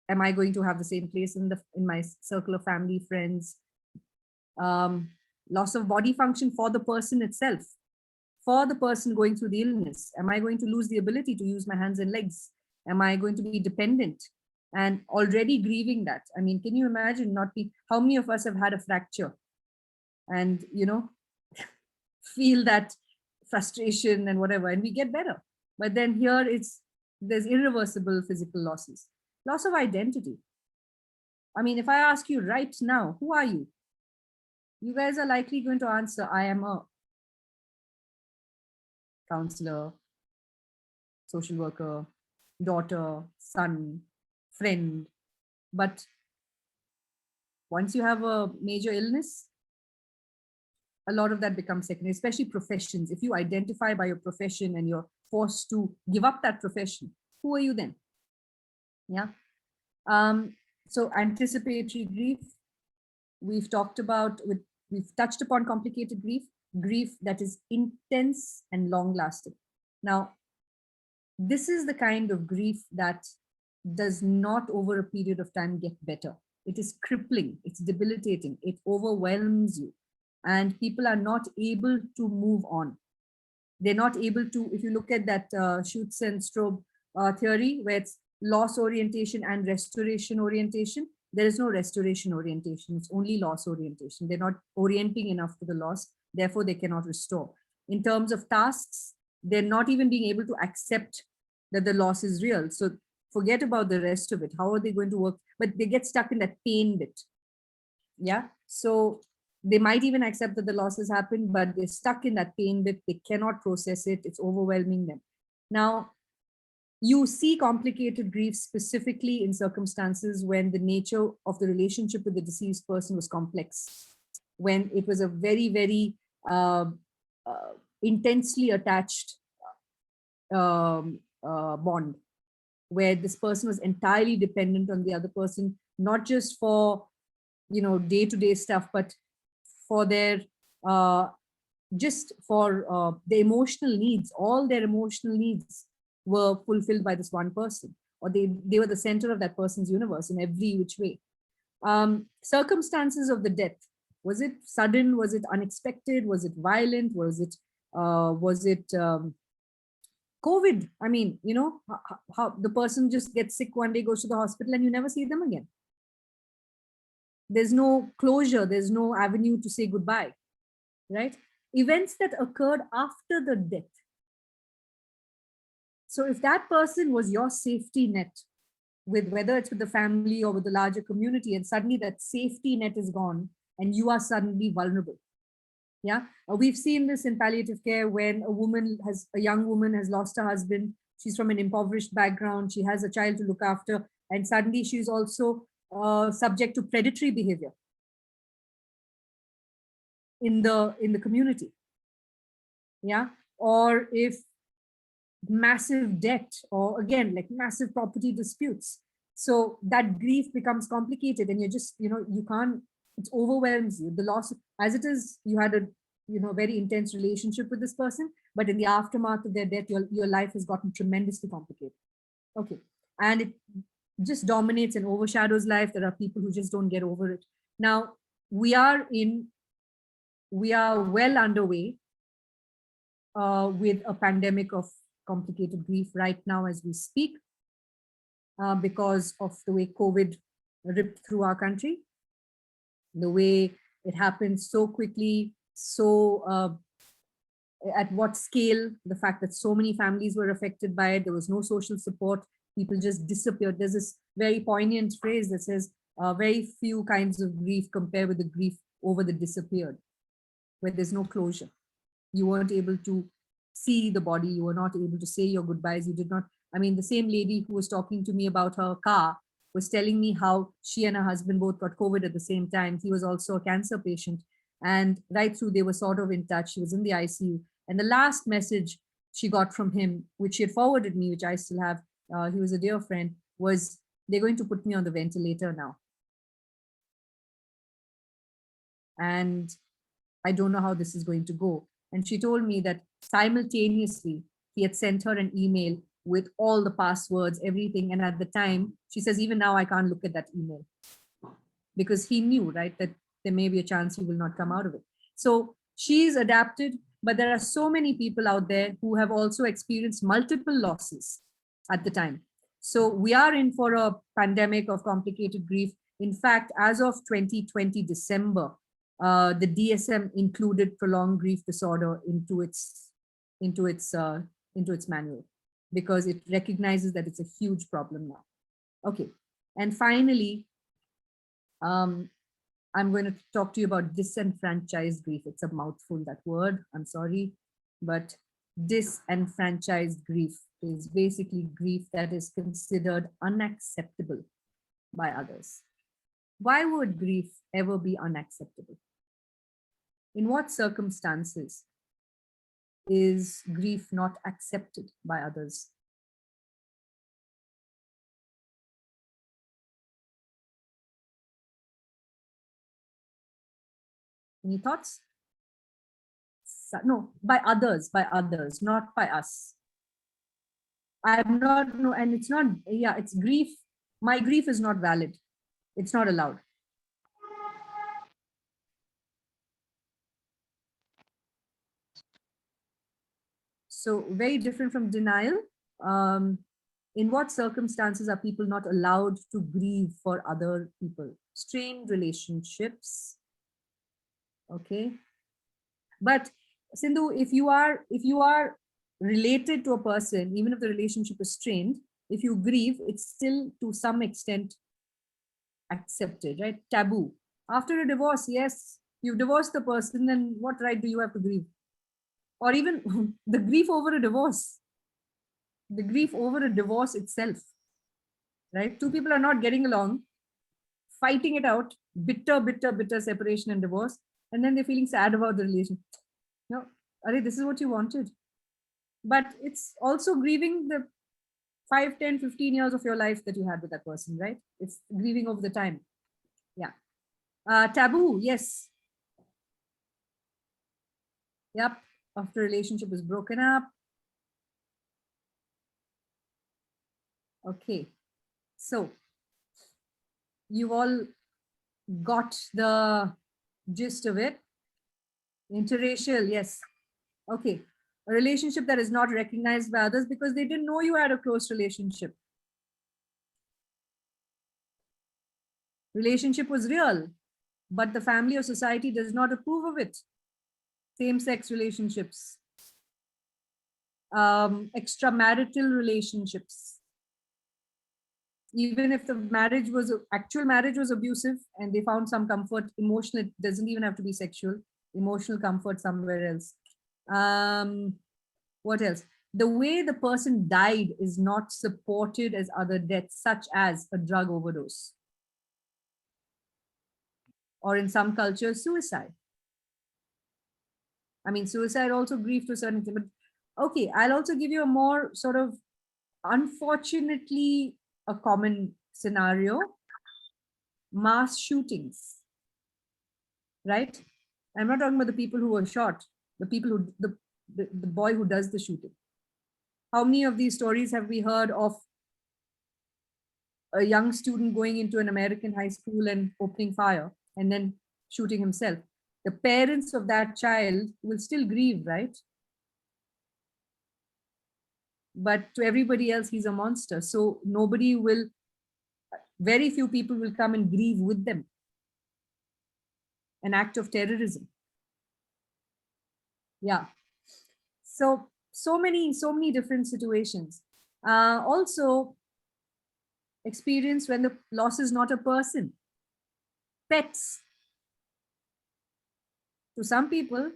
I going to have the same place in my circle of family, friends? Loss of body function for the person itself. For the person going through the illness, am I going to lose the ability to use my hands and legs? Am I going to be dependent? And already grieving that. I mean, can you imagine how many of us have had a fracture and, feel that frustration and whatever, and we get better. But then here there's irreversible physical losses. Loss of identity. I mean, if I ask you right now, who are you? You guys are likely going to answer, I am a counselor, social worker, daughter, son, friend. But once you have a major illness, a lot of that becomes secondary, especially professions. If you identify by your profession and you're forced to give up that profession, who are you then? Yeah. So anticipatory grief, we've touched upon complicated grief that is intense and long lasting. Now, this is the kind of grief that does not over a period of time get better. It is crippling, it's debilitating, it overwhelms you, and people are not able to move on. They're not able to, if you look at that Schutz and Straub theory, where it's loss orientation and restoration orientation, there is no restoration orientation, it's only loss orientation. They're not orienting enough to the loss, therefore they cannot restore. In terms of tasks, they're not even being able to accept that the loss is real. So forget about the rest of it. How are they going to work? But they get stuck in that pain bit. Yeah. So they might even accept that the loss has happened, but they're stuck in that pain bit. They cannot process it. It's overwhelming them. Now, you see complicated grief specifically in circumstances when the nature of the relationship with the deceased person was complex, when it was a very, very intensely attached bond, where this person was entirely dependent on the other person, not just for day-to-day stuff, but for their just for the emotional needs. All their emotional needs were fulfilled by this one person, or they were the center of that person's universe in every which way. Circumstances of the death, was it sudden? Was it unexpected? Was it violent? Was it COVID? I mean, how the person just gets sick one day, goes to the hospital, and you never see them again. There's no closure. There's no avenue to say goodbye, right? Events that occurred after the death. So if that person was your safety net, with whether it's with the family or with the larger community, and suddenly that safety net is gone and you are suddenly vulnerable. Yeah, we've seen this in palliative care when a young woman has lost her husband. She's from an impoverished background. She has a child to look after. and suddenly she's also subject to predatory behavior in the community. Yeah. Or if massive debt, or again, like massive property disputes, so that grief becomes complicated, and you're just, you can't, it overwhelms you. The loss, as it is, you had a, very intense relationship with this person, but in the aftermath of their death, your life has gotten tremendously complicated. Okay. And it just dominates and overshadows life. There are people who just don't get over it. Now we are well underway with a pandemic of complicated grief right now as we speak, because of the way COVID ripped through our country, the way it happened so quickly, so at what scale, the fact that so many families were affected by it, there was no social support, people just disappeared. There's this very poignant phrase that says, very few kinds of grief compare with the grief over the disappeared, where there's no closure. You weren't able to see the body, you were not able to say your goodbyes, you did not. I mean, the same lady who was talking to me about her car was telling me how she and her husband both got COVID at the same time. He was also a cancer patient, and right through they were sort of in touch. She was in the ICU, and the last message she got from him, which she had forwarded me, which I still have, he was a dear friend, was, they're going to put me on the ventilator now, and I don't know how this is going to go. And she told me that simultaneously he had sent her an email with all the passwords, everything. And at the time, she says, even now I can't look at that email, because he knew, right, that there may be a chance he will not come out of it. So she's adapted, but there are so many people out there who have also experienced multiple losses at the time. So we are in for a pandemic of complicated grief. In fact, as of 2020 December, the DSM included prolonged grief disorder into its manual, because it recognizes that it's a huge problem now. Okay, and finally, I'm going to talk to you about disenfranchised grief. It's a mouthful, that word, I'm sorry, but disenfranchised grief is basically grief that is considered unacceptable by others. Why would grief ever be unacceptable? In what circumstances is grief not accepted by others? Any thoughts? No, by others, not by us. I'm not, no, and it's not, yeah, it's grief. My grief is not valid. It's not allowed. So very different from denial. In what circumstances are people not allowed to grieve for other people? Strained relationships. Okay. But Sindhu, if you are related to a person, even if the relationship is strained, if you grieve, it's still to some extent accepted, right? Taboo. After a divorce, yes, you've divorced the person, then what right do you have to grieve? Or even the grief over a divorce, itself, right? Two people are not getting along, fighting it out, bitter separation and divorce, and then they're feeling sad about the relation. No, Are, this is what you wanted. But it's also grieving the 5, 10, 15 years of your life that you had with that person, right? It's grieving over the time. Yeah. Taboo, yes. Yep. After relationship is broken up. Okay. So you've all got the gist of it. Interracial, yes. Okay. A relationship that is not recognized by others because they didn't know you had a close relationship. Relationship was real, but the family or society does not approve of it. Same-sex relationships, extramarital relationships. Even if the actual marriage was abusive and they found some comfort, emotional, it doesn't even have to be sexual, emotional comfort somewhere else. What else? the way the person died is not supported as other deaths, such as a drug overdose, or in some cultures, suicide. I mean, suicide also grief to a certain extent, but okay, I'll also give you a more sort of, unfortunately, a common scenario: mass shootings, right? I'm not talking about the people who were shot, the people who, the boy who does the shooting. How many of these stories have we heard of a young student going into an American high school and opening fire and then shooting himself? The parents of that child will still grieve, right? But to everybody else, he's a monster. So nobody will, very few people will come and grieve with them. An act of terrorism. Yeah. So many different situations. Also, experience when the loss is not a person. Pets. To some people,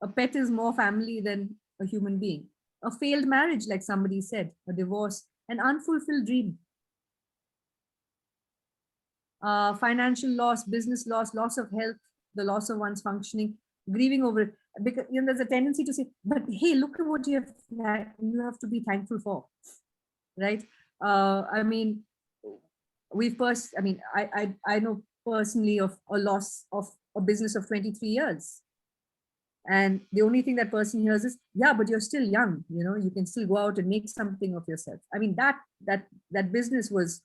a pet is more family than a human being. A failed marriage, like somebody said, a divorce, an unfulfilled dream. Financial loss, business loss, loss of health, the loss of one's functioning, grieving over it. Because there's a tendency to say, but hey, look at what you have to be thankful for, right? I mean, I know personally of a loss of a business of 23 years. And the only thing that person hears is, yeah, but you're still young, you can still go out and make something of yourself. I mean, that business was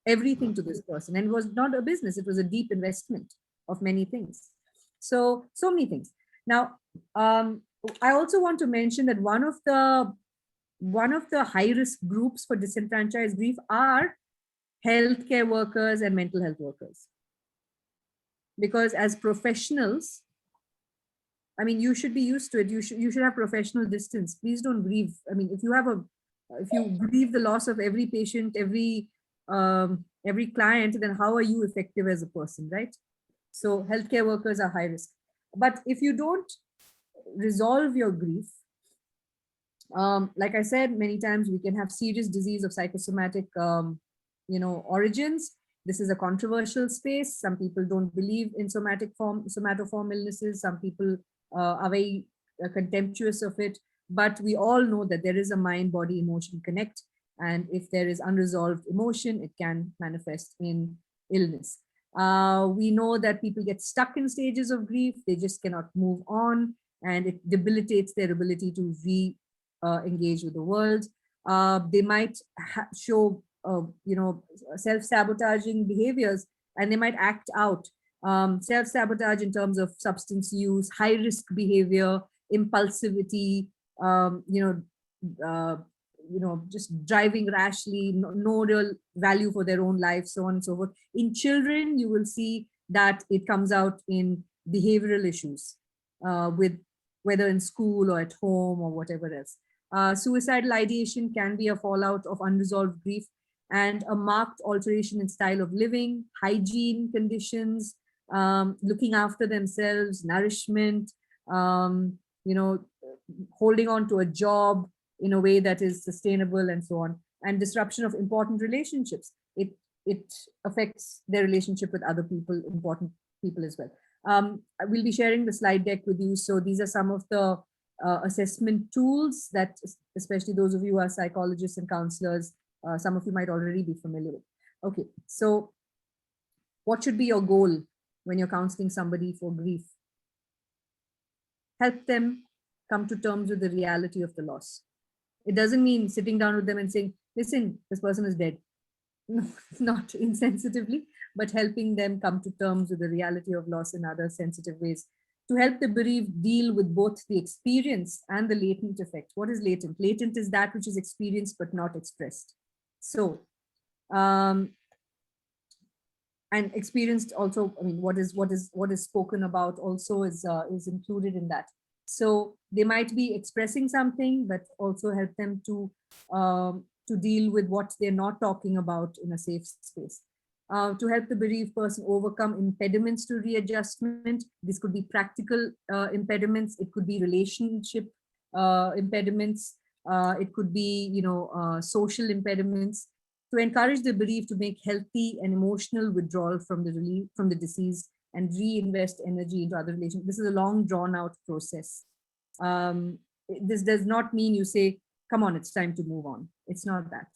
everything to this person, and it was not a business, it was a deep investment of many things. So many things. Now, I also want to mention that one of the high risk groups for disenfranchised grief are healthcare workers and mental health workers, because as professionals, I mean, you should be used to it. You should have professional distance. Please don't grieve. I mean, if you grieve the loss of every patient, every client, then how are you effective as a person, right? So healthcare workers are high risk. But if you don't resolve your grief, like I said many times, we can have serious disease of psychosomatic, origins. This is a controversial space. Some people don't believe in somatoform illnesses. Some people are very contemptuous of it. But we all know that there is a mind-body emotion connect. And if there is unresolved emotion, it can manifest in illness. We know that people get stuck in stages of grief. They just cannot move on, and it debilitates their ability to engage with the world. They might show, self-sabotaging behaviors, and they might act out. Self-sabotage in terms of substance use, high-risk behavior, impulsivity, just driving rashly, no real value for their own life, so on and so forth. In children, you will see that it comes out in behavioral issues, with whether in school or at home or whatever else. Suicidal ideation can be a fallout of unresolved grief, and a marked alteration in style of living, hygiene conditions, looking after themselves, nourishment, holding on to a job in a way that is sustainable, and so on, and disruption of important relationships. It affects their relationship with other people, important people as well. I will be sharing the slide deck with you. So these are some of the assessment tools that, especially those of you who are psychologists and counselors, some of you might already be familiar with. Okay, so what should be your goal when you're counseling somebody for grief? Help them come to terms with the reality of the loss. It doesn't mean sitting down with them and saying, listen, this person is dead. No, not insensitively, but helping them come to terms with the reality of loss in other sensitive ways, to help the bereaved deal with both the experience and the latent effect. What is latent? Latent is that which is experienced but not expressed. So, and experienced also, I mean, what is spoken about also is included in that. So they might be expressing something, but also help them to deal with what they're not talking about in a safe space. To help the bereaved person overcome impediments to readjustment. This could be practical impediments. It could be relationship impediments. It could be, social impediments, to encourage the bereaved to make healthy and emotional withdrawal from the relief from the disease and reinvest energy into other relations. This is a long drawn out process. This does not mean you say, come on, it's time to move on. It's not that.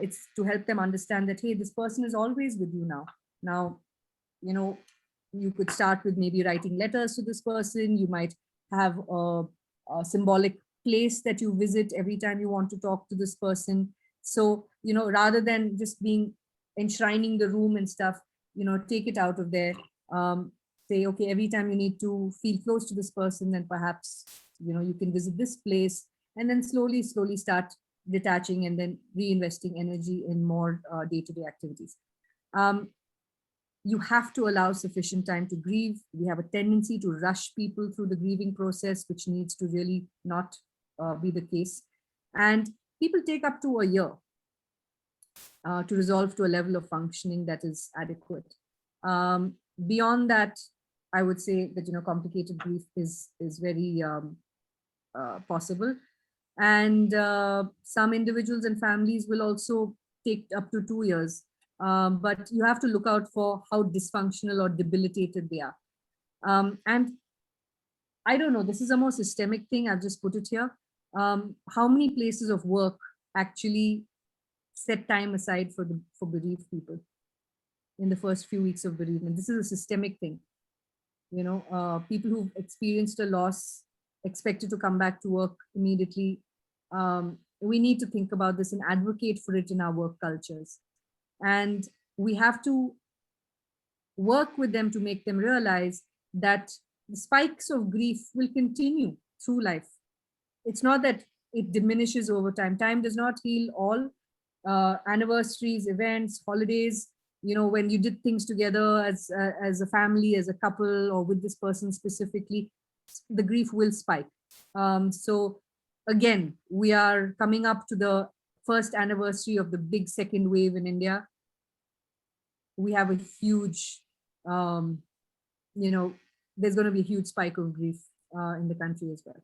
It's to help them understand that, hey, this person is always with you now. Now, you could start with maybe writing letters to this person. You might have a symbolic place that you visit every time you want to talk to this person. So, rather than just being enshrining the room and stuff, take it out of there. Say, okay, every time you need to feel close to this person, then perhaps, you can visit this place, and then slowly start detaching and then reinvesting energy in more day-to-day activities. You have to allow sufficient time to grieve. We have a tendency to rush people through the grieving process, which needs to really not be the case. And people take up to a year to resolve to a level of functioning that is adequate. Beyond that, I would say that, complicated grief is very possible. And some individuals and families will also take up to 2 years. But you have to look out for how dysfunctional or debilitated they are. And I don't know, this is a more systemic thing. I've just put it here. How many places of work actually set time aside for bereaved people in the first few weeks of bereavement? This is a systemic thing. People who've experienced a loss expected to come back to work immediately. We need to think about this and advocate for it in our work cultures. And we have to work with them to make them realize that the spikes of grief will continue through life. It's not that it diminishes over time. Time does not heal all. Anniversaries, events, holidays, when you did things together as a family, as a couple, or with this person specifically, the grief will spike. So again, we are coming up to the first anniversary of the big second wave in India. We have a huge, there's going to be a huge spike of grief in the country as well.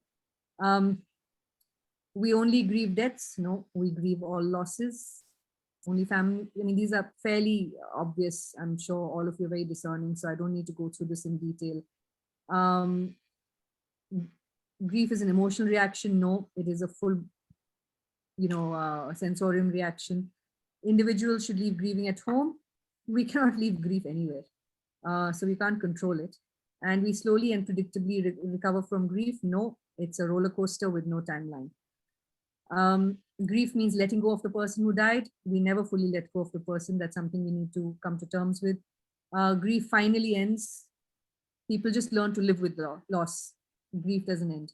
We only grieve deaths. No, we grieve all losses. Only family. I mean, these are fairly obvious. I'm sure all of you are very discerning, so I don't need to go through this in detail. Grief is an emotional reaction. No, it is a full, sensorium reaction. Individuals should leave grieving at home. We cannot leave grief anywhere. So we can't control it. And we slowly and predictably recover from grief. No, it's a roller coaster with no timeline. Grief means letting go of the person who died. We never fully let go of the person. That's something we need to come to terms with. Grief finally ends. People just learn to live with loss. Grief doesn't end.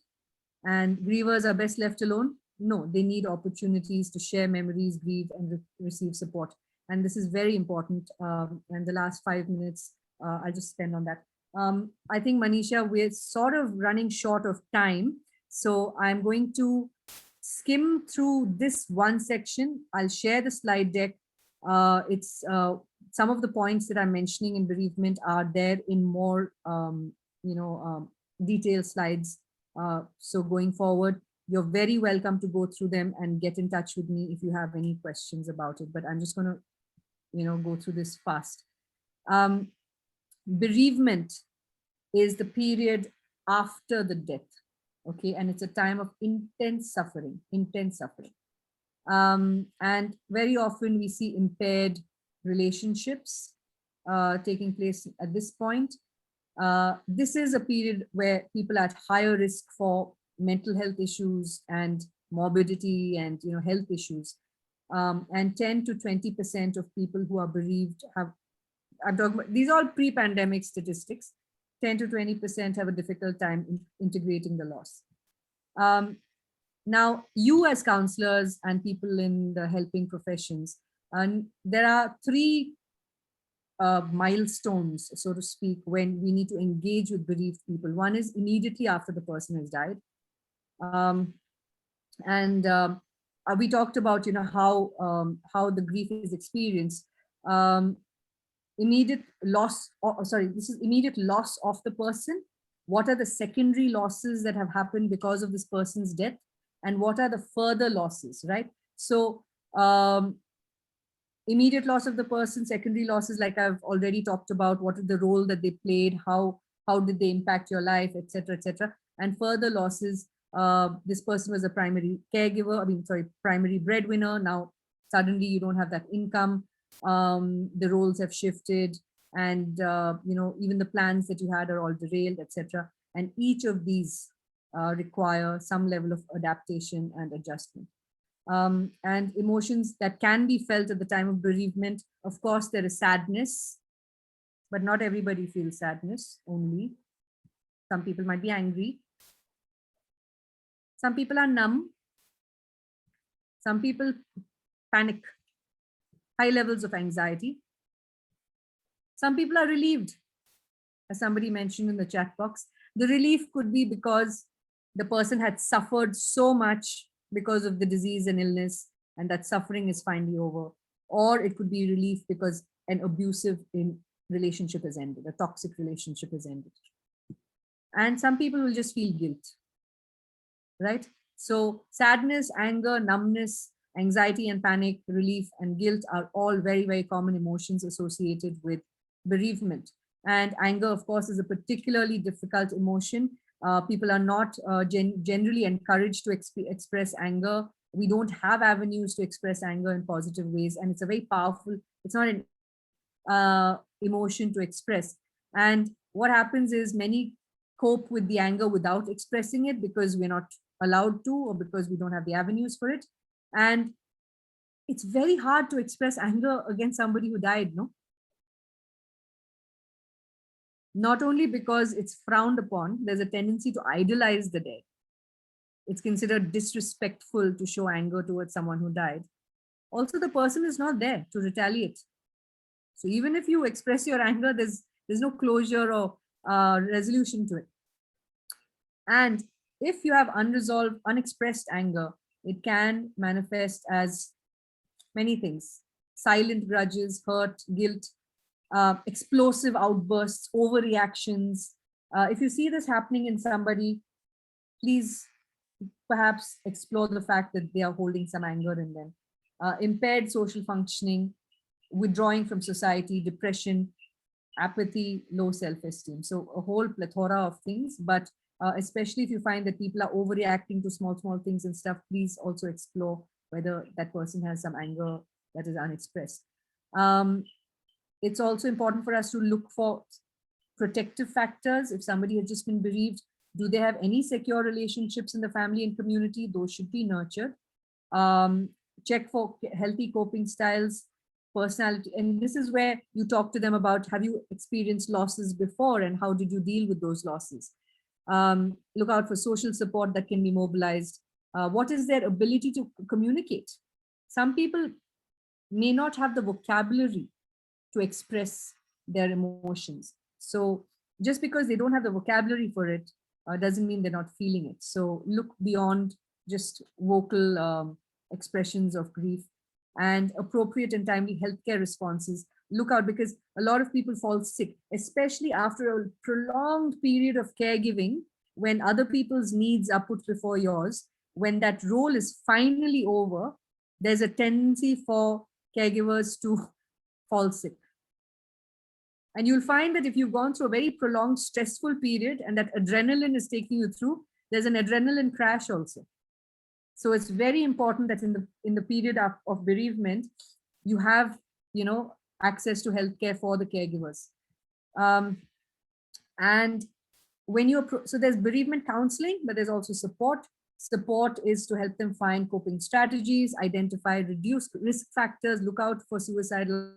And grievers are best left alone. No, they need opportunities to share memories, grieve, and receive support. And this is very important. And the last 5 minutes, I'll just spend on that. I think, Manisha, we're sort of running short of time. So I'm going to skim through this one section. I'll share the slide deck. It's some of the points that I'm mentioning in bereavement are there in more, detailed slides. So going forward, you're very welcome to go through them and get in touch with me if you have any questions about it. But I'm just going to, go through this fast. Bereavement is the period after the death. Okay, and it's a time of intense suffering. And very often we see impaired relationships taking place at this point. This is a period where people are at higher risk for mental health issues and morbidity and health issues. And 10 to 20% of people who are bereaved have, I'm talking about, these are all pre-pandemic statistics, 10 to 20% have a difficult time in integrating the loss. Now, you as counselors and people in the helping professions, there are 3 milestones, so to speak, when we need to engage with bereaved people. One is immediately after the person has died. We talked about, how the grief is experienced. Immediate loss, this is immediate loss of the person, what are the secondary losses that have happened because of this person's death, and what are the further losses, right? So immediate loss of the person, secondary losses, like I've already talked about, what is the role that they played, how did they impact your life, etc., etc. And further losses, this person was a primary caregiver, primary breadwinner. Now suddenly you don't have that income, the roles have shifted, and even the plans that you had are all derailed, etc. And each of these require some level of adaptation and adjustment. And emotions that can be felt at the time of bereavement. Of course, there is sadness, but not everybody feels sadness only. Some people might be angry. Some people are numb. Some people panic, high levels of anxiety. Some people are relieved, as somebody mentioned in the chat box. The relief could be because the person had suffered so much because of the disease and illness, and that suffering is finally over. Or it could be relief because an abusive relationship has ended, a toxic relationship has ended. And some people will just feel guilt, right? So sadness, anger, numbness, anxiety and panic, relief and guilt are all very, very common emotions associated with bereavement. And anger, of course, is a particularly difficult emotion. People are not generally encouraged to express anger. We don't have avenues to express anger in positive ways. And it's a very powerful, it's not an emotion to express. And what happens is many cope with the anger without expressing it because we're not allowed to, or because we don't have the avenues for it. And it's very hard to express anger against somebody who died, no? Not only because it's frowned upon, there's a tendency to idolize the dead. It's considered disrespectful to show anger towards someone who died. Also, the person is not there to retaliate. So even if you express your anger, there's no closure or resolution to it. And if you have unresolved, unexpressed anger, it can manifest as many things: silent grudges, hurt, guilt, explosive outbursts, overreactions. If you see this happening in somebody, please perhaps explore the fact that they are holding some anger in them. Impaired social functioning, withdrawing from society, depression, apathy, low self-esteem. So a whole plethora of things, but especially if you find that people are overreacting to small things and stuff, please also explore whether that person has some anger that is unexpressed. It's also important for us to look for protective factors. If somebody has just been bereaved, do they have any secure relationships in the family and community? Those should be nurtured. Check for healthy coping styles, personality. And this is where you talk to them about, have you experienced losses before and how did you deal with those losses? Look out for social support that can be mobilized. What is their ability to communicate? Some people may not have the vocabulary to express their emotions. So just because they don't have the vocabulary for it doesn't mean they're not feeling it. So look beyond just vocal expressions of grief, and appropriate and timely healthcare responses. Look out, because a lot of people fall sick, especially after a prolonged period of caregiving, when other people's needs are put before yours. When that role is finally over, there's a tendency for caregivers to fall sick. And you'll find that if you've gone through a very prolonged, stressful period and that adrenaline is taking you through, there's an adrenaline crash also. So it's very important that in the period of bereavement, you have, access to healthcare for the caregivers. And when so there's bereavement counseling, but there's also support. Support is to help them find coping strategies, identify reduced risk factors, look out for suicidal,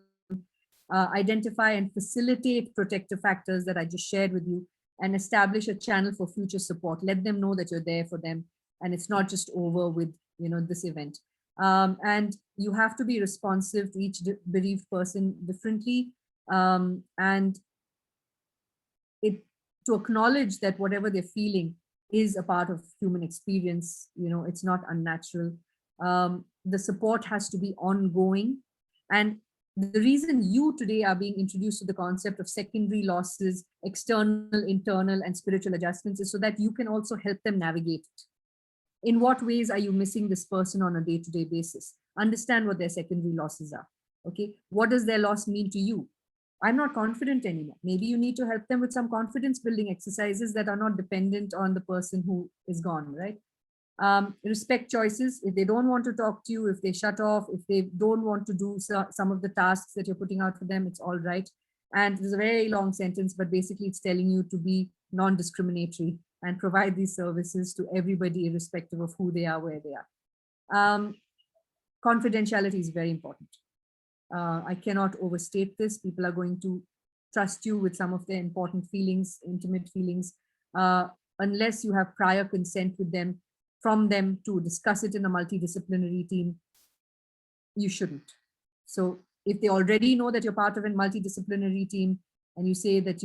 identify and facilitate protective factors that I just shared with you, and establish a channel for future support. Let them know that you're there for them, and it's not just over with this event. And you have to be responsive to each bereaved person differently, and to acknowledge that whatever they're feeling is a part of human experience. It's not unnatural. The support has to be ongoing, and The reason you today are being introduced to the concept of secondary losses, external, internal, and spiritual adjustments is so that you can also help them navigate it. In what ways are you missing this person on a day-to-day basis? Understand what their secondary losses are. Okay, what does their loss mean to you? I'm not confident anymore. Maybe you need to help them with some confidence building exercises that are not dependent on the person who is gone, right? Respect choices. If they don't want to talk to you, if they shut off, if they don't want to do some of the tasks that you're putting out for them, it's all right. And there's a very long sentence, but basically it's telling you to be non-discriminatory and provide these services to everybody, irrespective of who they are, where they are. Confidentiality is very important. I cannot overstate this. People are going to trust you with some of their important feelings, intimate feelings, unless you have prior consent with them, from them to discuss it in a multidisciplinary team, you shouldn't. So if they already know that you're part of a multidisciplinary team and you say that,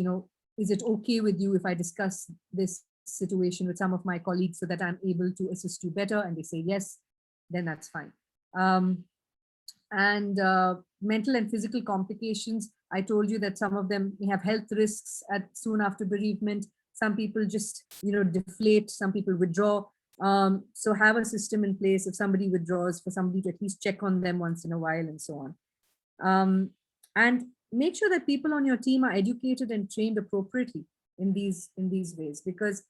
is it okay with you if I discuss this situation with some of my colleagues so that I'm able to assist you better, and they say yes, then that's fine. Mental and physical complications. I told you that some of them may have health risks soon after bereavement. Some people just, deflate, some people withdraw. So have a system in place if somebody withdraws, for somebody to at least check on them once in a while, and so on. And make sure that people on your team are educated and trained appropriately in these ways, because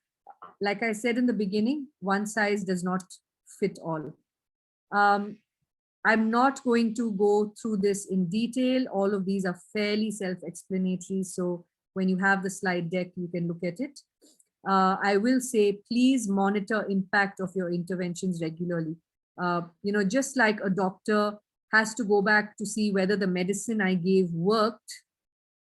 like I said in the beginning, one size does not fit all. I'm not going to go through this in detail. All of these are fairly self-explanatory. So when you have the slide deck, you can look at it. I will say, please monitor impact of your interventions regularly. Just like a doctor has to go back to see whether the medicine I gave worked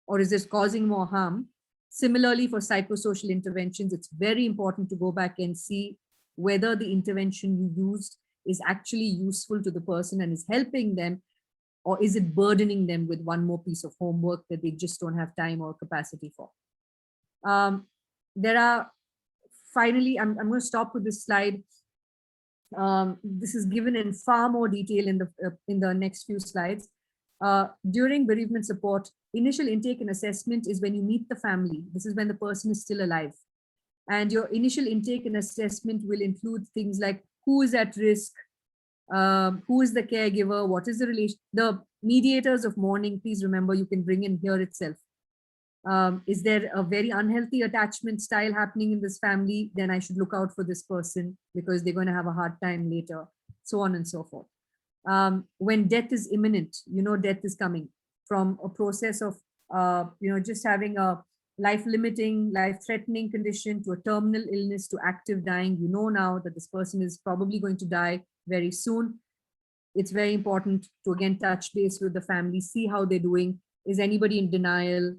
or is it causing more harm. Similarly, for psychosocial interventions, it's very important to go back and see whether the intervention you used is actually useful to the person and is helping them, or is it burdening them with one more piece of homework that they just don't have time or capacity for. There are, finally, I'm going to stop with this slide. This is given in far more detail in the next few slides. During bereavement support, initial intake and assessment is when you meet the family. This is when the person is still alive. And your initial intake and assessment will include things like who is at risk, who is the caregiver, what is the relation, the mediators of mourning. Please remember, you can bring in here itself. Is there a very unhealthy attachment style happening in this family? Then I should look out for this person because they're going to have a hard time later, so on and so forth. When death is imminent, death is coming from a process of, just having a life-limiting, life-threatening condition to a terminal illness to active dying. Now that this person is probably going to die very soon. It's very important to again touch base with the family, see how they're doing. Is anybody in denial?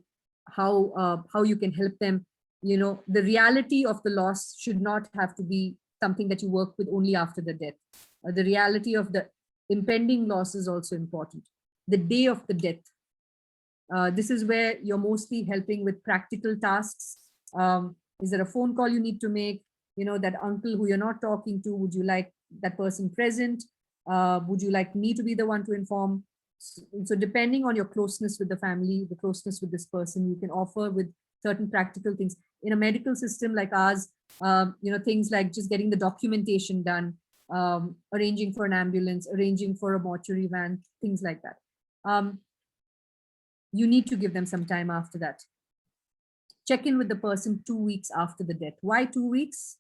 How you can help them. The reality of the loss should not have to be something that you work with only after the death. The reality of the impending loss is also important. The day of the death. This is where you're mostly helping with practical tasks. Is there a phone call you need to make? That uncle who you're not talking to, would you like that person present? Would you like me to be the one to inform? So depending on your closeness with the family, the closeness with this person, you can offer with certain practical things. In a medical system like ours, things like just getting the documentation done, arranging for an ambulance, arranging for a mortuary van, things like that. You need to give them some time after that. Check in with the person 2 weeks after the death. Why 2 weeks?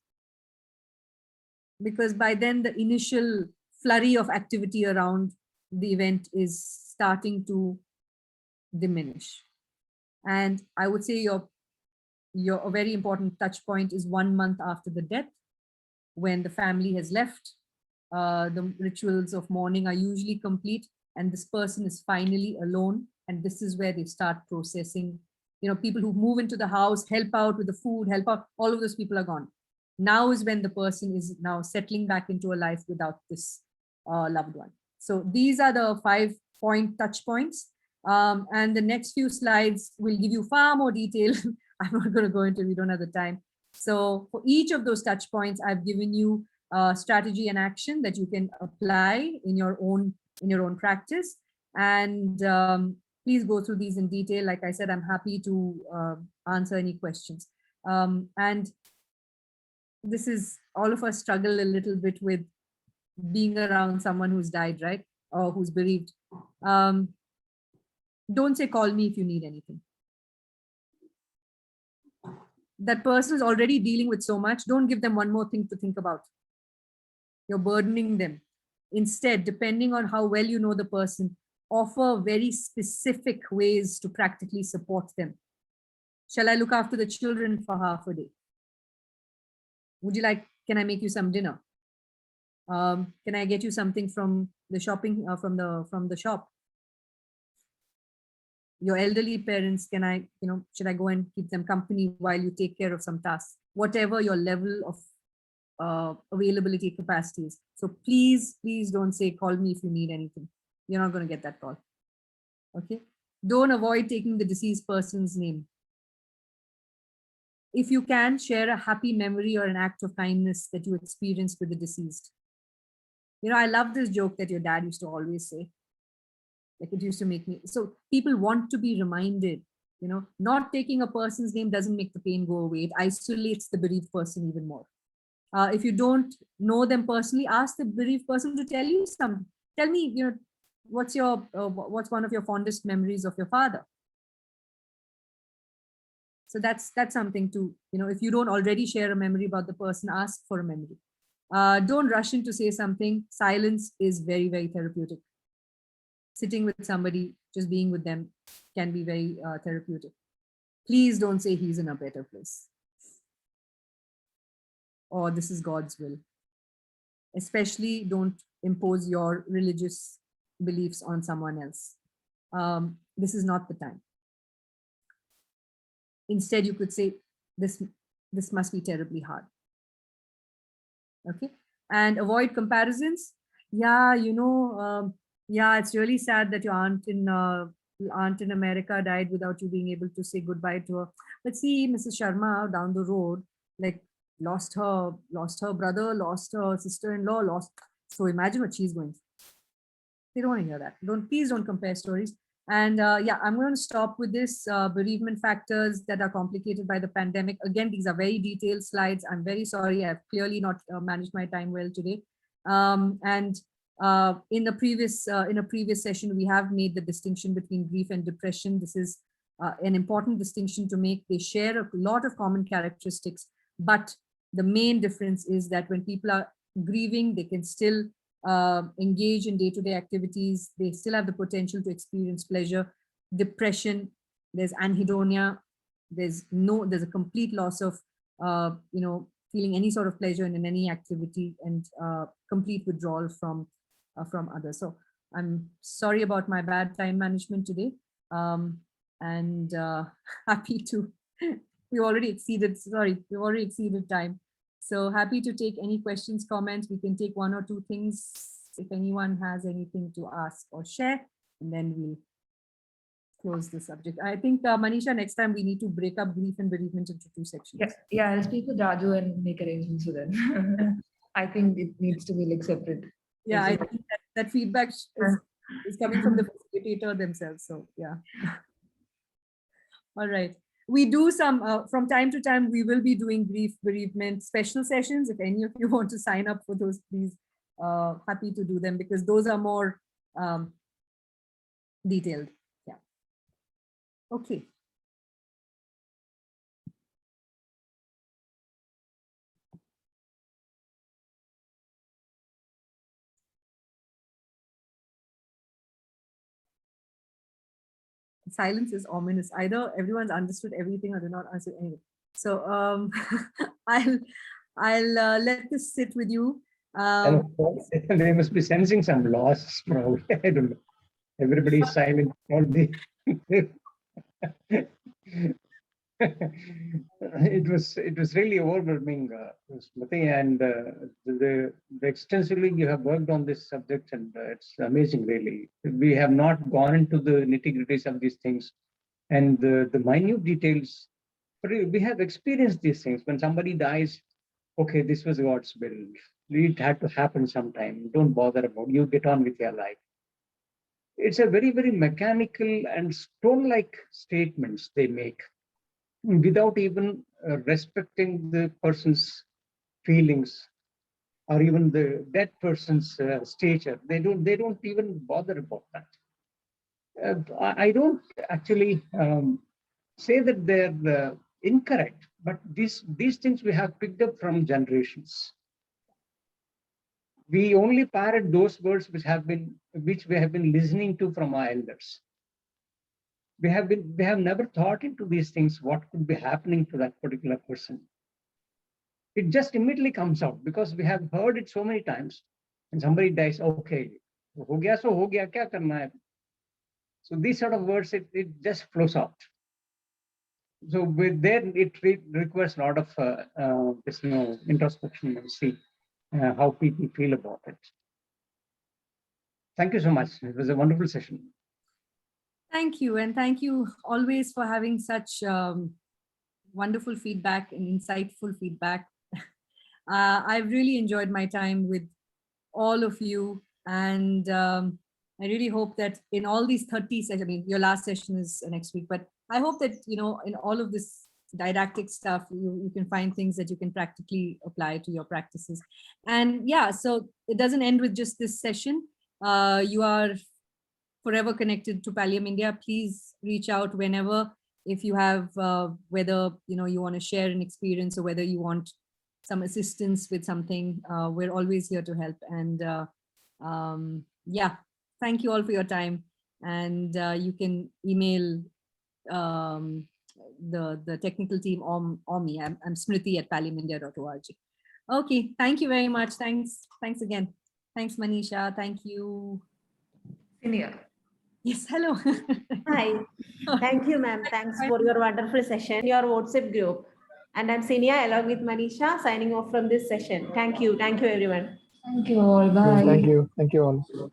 Because by then the initial flurry of activity around the event is starting to diminish. And I would say your a very important touch point is 1 month after the death, when the family has left. The rituals of mourning are usually complete and this person is finally alone. And this is where they start processing. People who move into the house, help out with the food, help out, all of those people are gone. Now is when the person is now settling back into a life without this loved one. So these are the 5-point touch points. And the next few slides will give you far more detail. I'm not going to go into it, we don't have the time. So for each of those touch points, I've given you strategy and action that you can apply in your own practice. And please go through these in detail. Like I said, I'm happy to answer any questions. And this is, all of us struggle a little bit with being around someone who's died, right? Or who's bereaved. Don't say, call me if you need anything. That person is already dealing with so much. Don't give them one more thing to think about. You're burdening them. Instead, depending on how well you know the person, offer very specific ways to practically support them. Shall I look after the children for half a day? Would you like, can I make you some dinner? Can I get you something from the shopping, from the shop? Your elderly parents, can I, should I go and keep them company while you take care of some tasks? Whatever your level of availability capacity is. So please don't say, call me if you need anything. You're not going to get that call. Okay. Don't avoid taking the deceased person's name. If you can, share a happy memory or an act of kindness that you experienced with the deceased. I love this joke that your dad used to always say. Like, it used to make me, so people want to be reminded, not taking a person's name doesn't make the pain go away. It isolates the bereaved person even more. If you don't know them personally, ask the bereaved person to tell you something. Tell me, what's one of your fondest memories of your father? So that's something to, if you don't already share a memory about the person, ask for a memory. Don't rush in to say something. Silence is very, very therapeutic. Sitting with somebody, just being with them can be very therapeutic. Please don't say he's in a better place, or this is God's will. Especially don't impose your religious beliefs on someone else. This is not the time. Instead, you could say, this must be terribly hard. Okay. And avoid comparisons. Yeah, yeah, it's really sad that your aunt in America died without you being able to say goodbye to her. But see, Mrs. Sharma down the road, like, lost her brother, lost her sister-in-law, so imagine what she's going through. They don't want to hear that. Please don't compare stories. And yeah, I'm going to stop with this. Bereavement factors that are complicated by the pandemic. Again, these are very detailed slides. I'm very sorry. I've clearly not managed my time well today. And in a previous session, we have made the distinction between grief and depression. This is an important distinction to make. They share a lot of common characteristics, but the main difference is that when people are grieving, they can still engage in day-to-day activities. They still have the potential to experience pleasure. Depression, there's anhedonia. There's a complete loss of, feeling any sort of pleasure in any activity, and complete withdrawal from others. So I'm sorry about my bad time management today. And happy to, we've already exceeded time. So happy to take any questions, comments. We can take one or two things if anyone has anything to ask or share, and then we'll close the subject. I think, Manisha, next time we need to break up grief and bereavement into two sections. Yeah, I'll speak with Raju and make arrangements with them. I think it needs to be like separate. Yeah, I think that feedback is coming from the facilitator themselves. So yeah. All right. We do some, from time to time, we will be doing grief bereavement special sessions. If any of you want to sign up for those, please, happy to do them, because those are more detailed. Yeah. Okay. Silence is ominous. Either everyone's understood everything or they're not understood anything. So I'll let this sit with you. And they must be sensing some loss, probably. I don't know. Everybody is silent. All the it was really overwhelming, Smriti, and the extensively you have worked on this subject, and it's amazing, really. We have not gone into the nitty-gritties of these things, and the minute details. But we have experienced these things. When somebody dies, okay, this was God's will. It had to happen sometime. Don't bother about it. You get on with your life. It's a very, very mechanical and stone-like statements they make without even respecting the person's feelings or even the dead person's stature. They don't even bother about that. I don't actually say that they're incorrect, but these things we have picked up from generations. We only parrot those words which we have been listening to from our elders. We have never thought into these things, what could be happening to that particular person. It just immediately comes out because we have heard it so many times. And somebody dies, okay, ho gaya so ho gaya, kya karna hai? So these sort of words, it just flows out. So with there, it requires a lot of introspection and see how people feel about it. Thank you so much. It was a wonderful session. Thank you. And thank you always for having such wonderful feedback and insightful feedback. I've really enjoyed my time with all of you. And I really hope that in all these 30 sessions, I mean, your last session is next week, but I hope that, in all of this didactic stuff, you can find things that you can practically apply to your practices. And yeah, so it doesn't end with just this session. You are forever connected to Pallium India. Please reach out whenever, if you have, whether, you want to share an experience or whether you want some assistance with something, we're always here to help. And yeah, thank you all for your time. And you can email the technical team or me. I'm smriti@palliumindia.org. Okay, thank you very much. Thanks again. Thanks, Manisha. Thank you. Senior. Yes, hello. Hi. Thank you, ma'am. Thanks for your wonderful session, your WhatsApp group. And I'm Sinia along with Manisha signing off from this session. Thank you. Thank you, everyone. Thank you all. Bye. Thank you. Thank you all.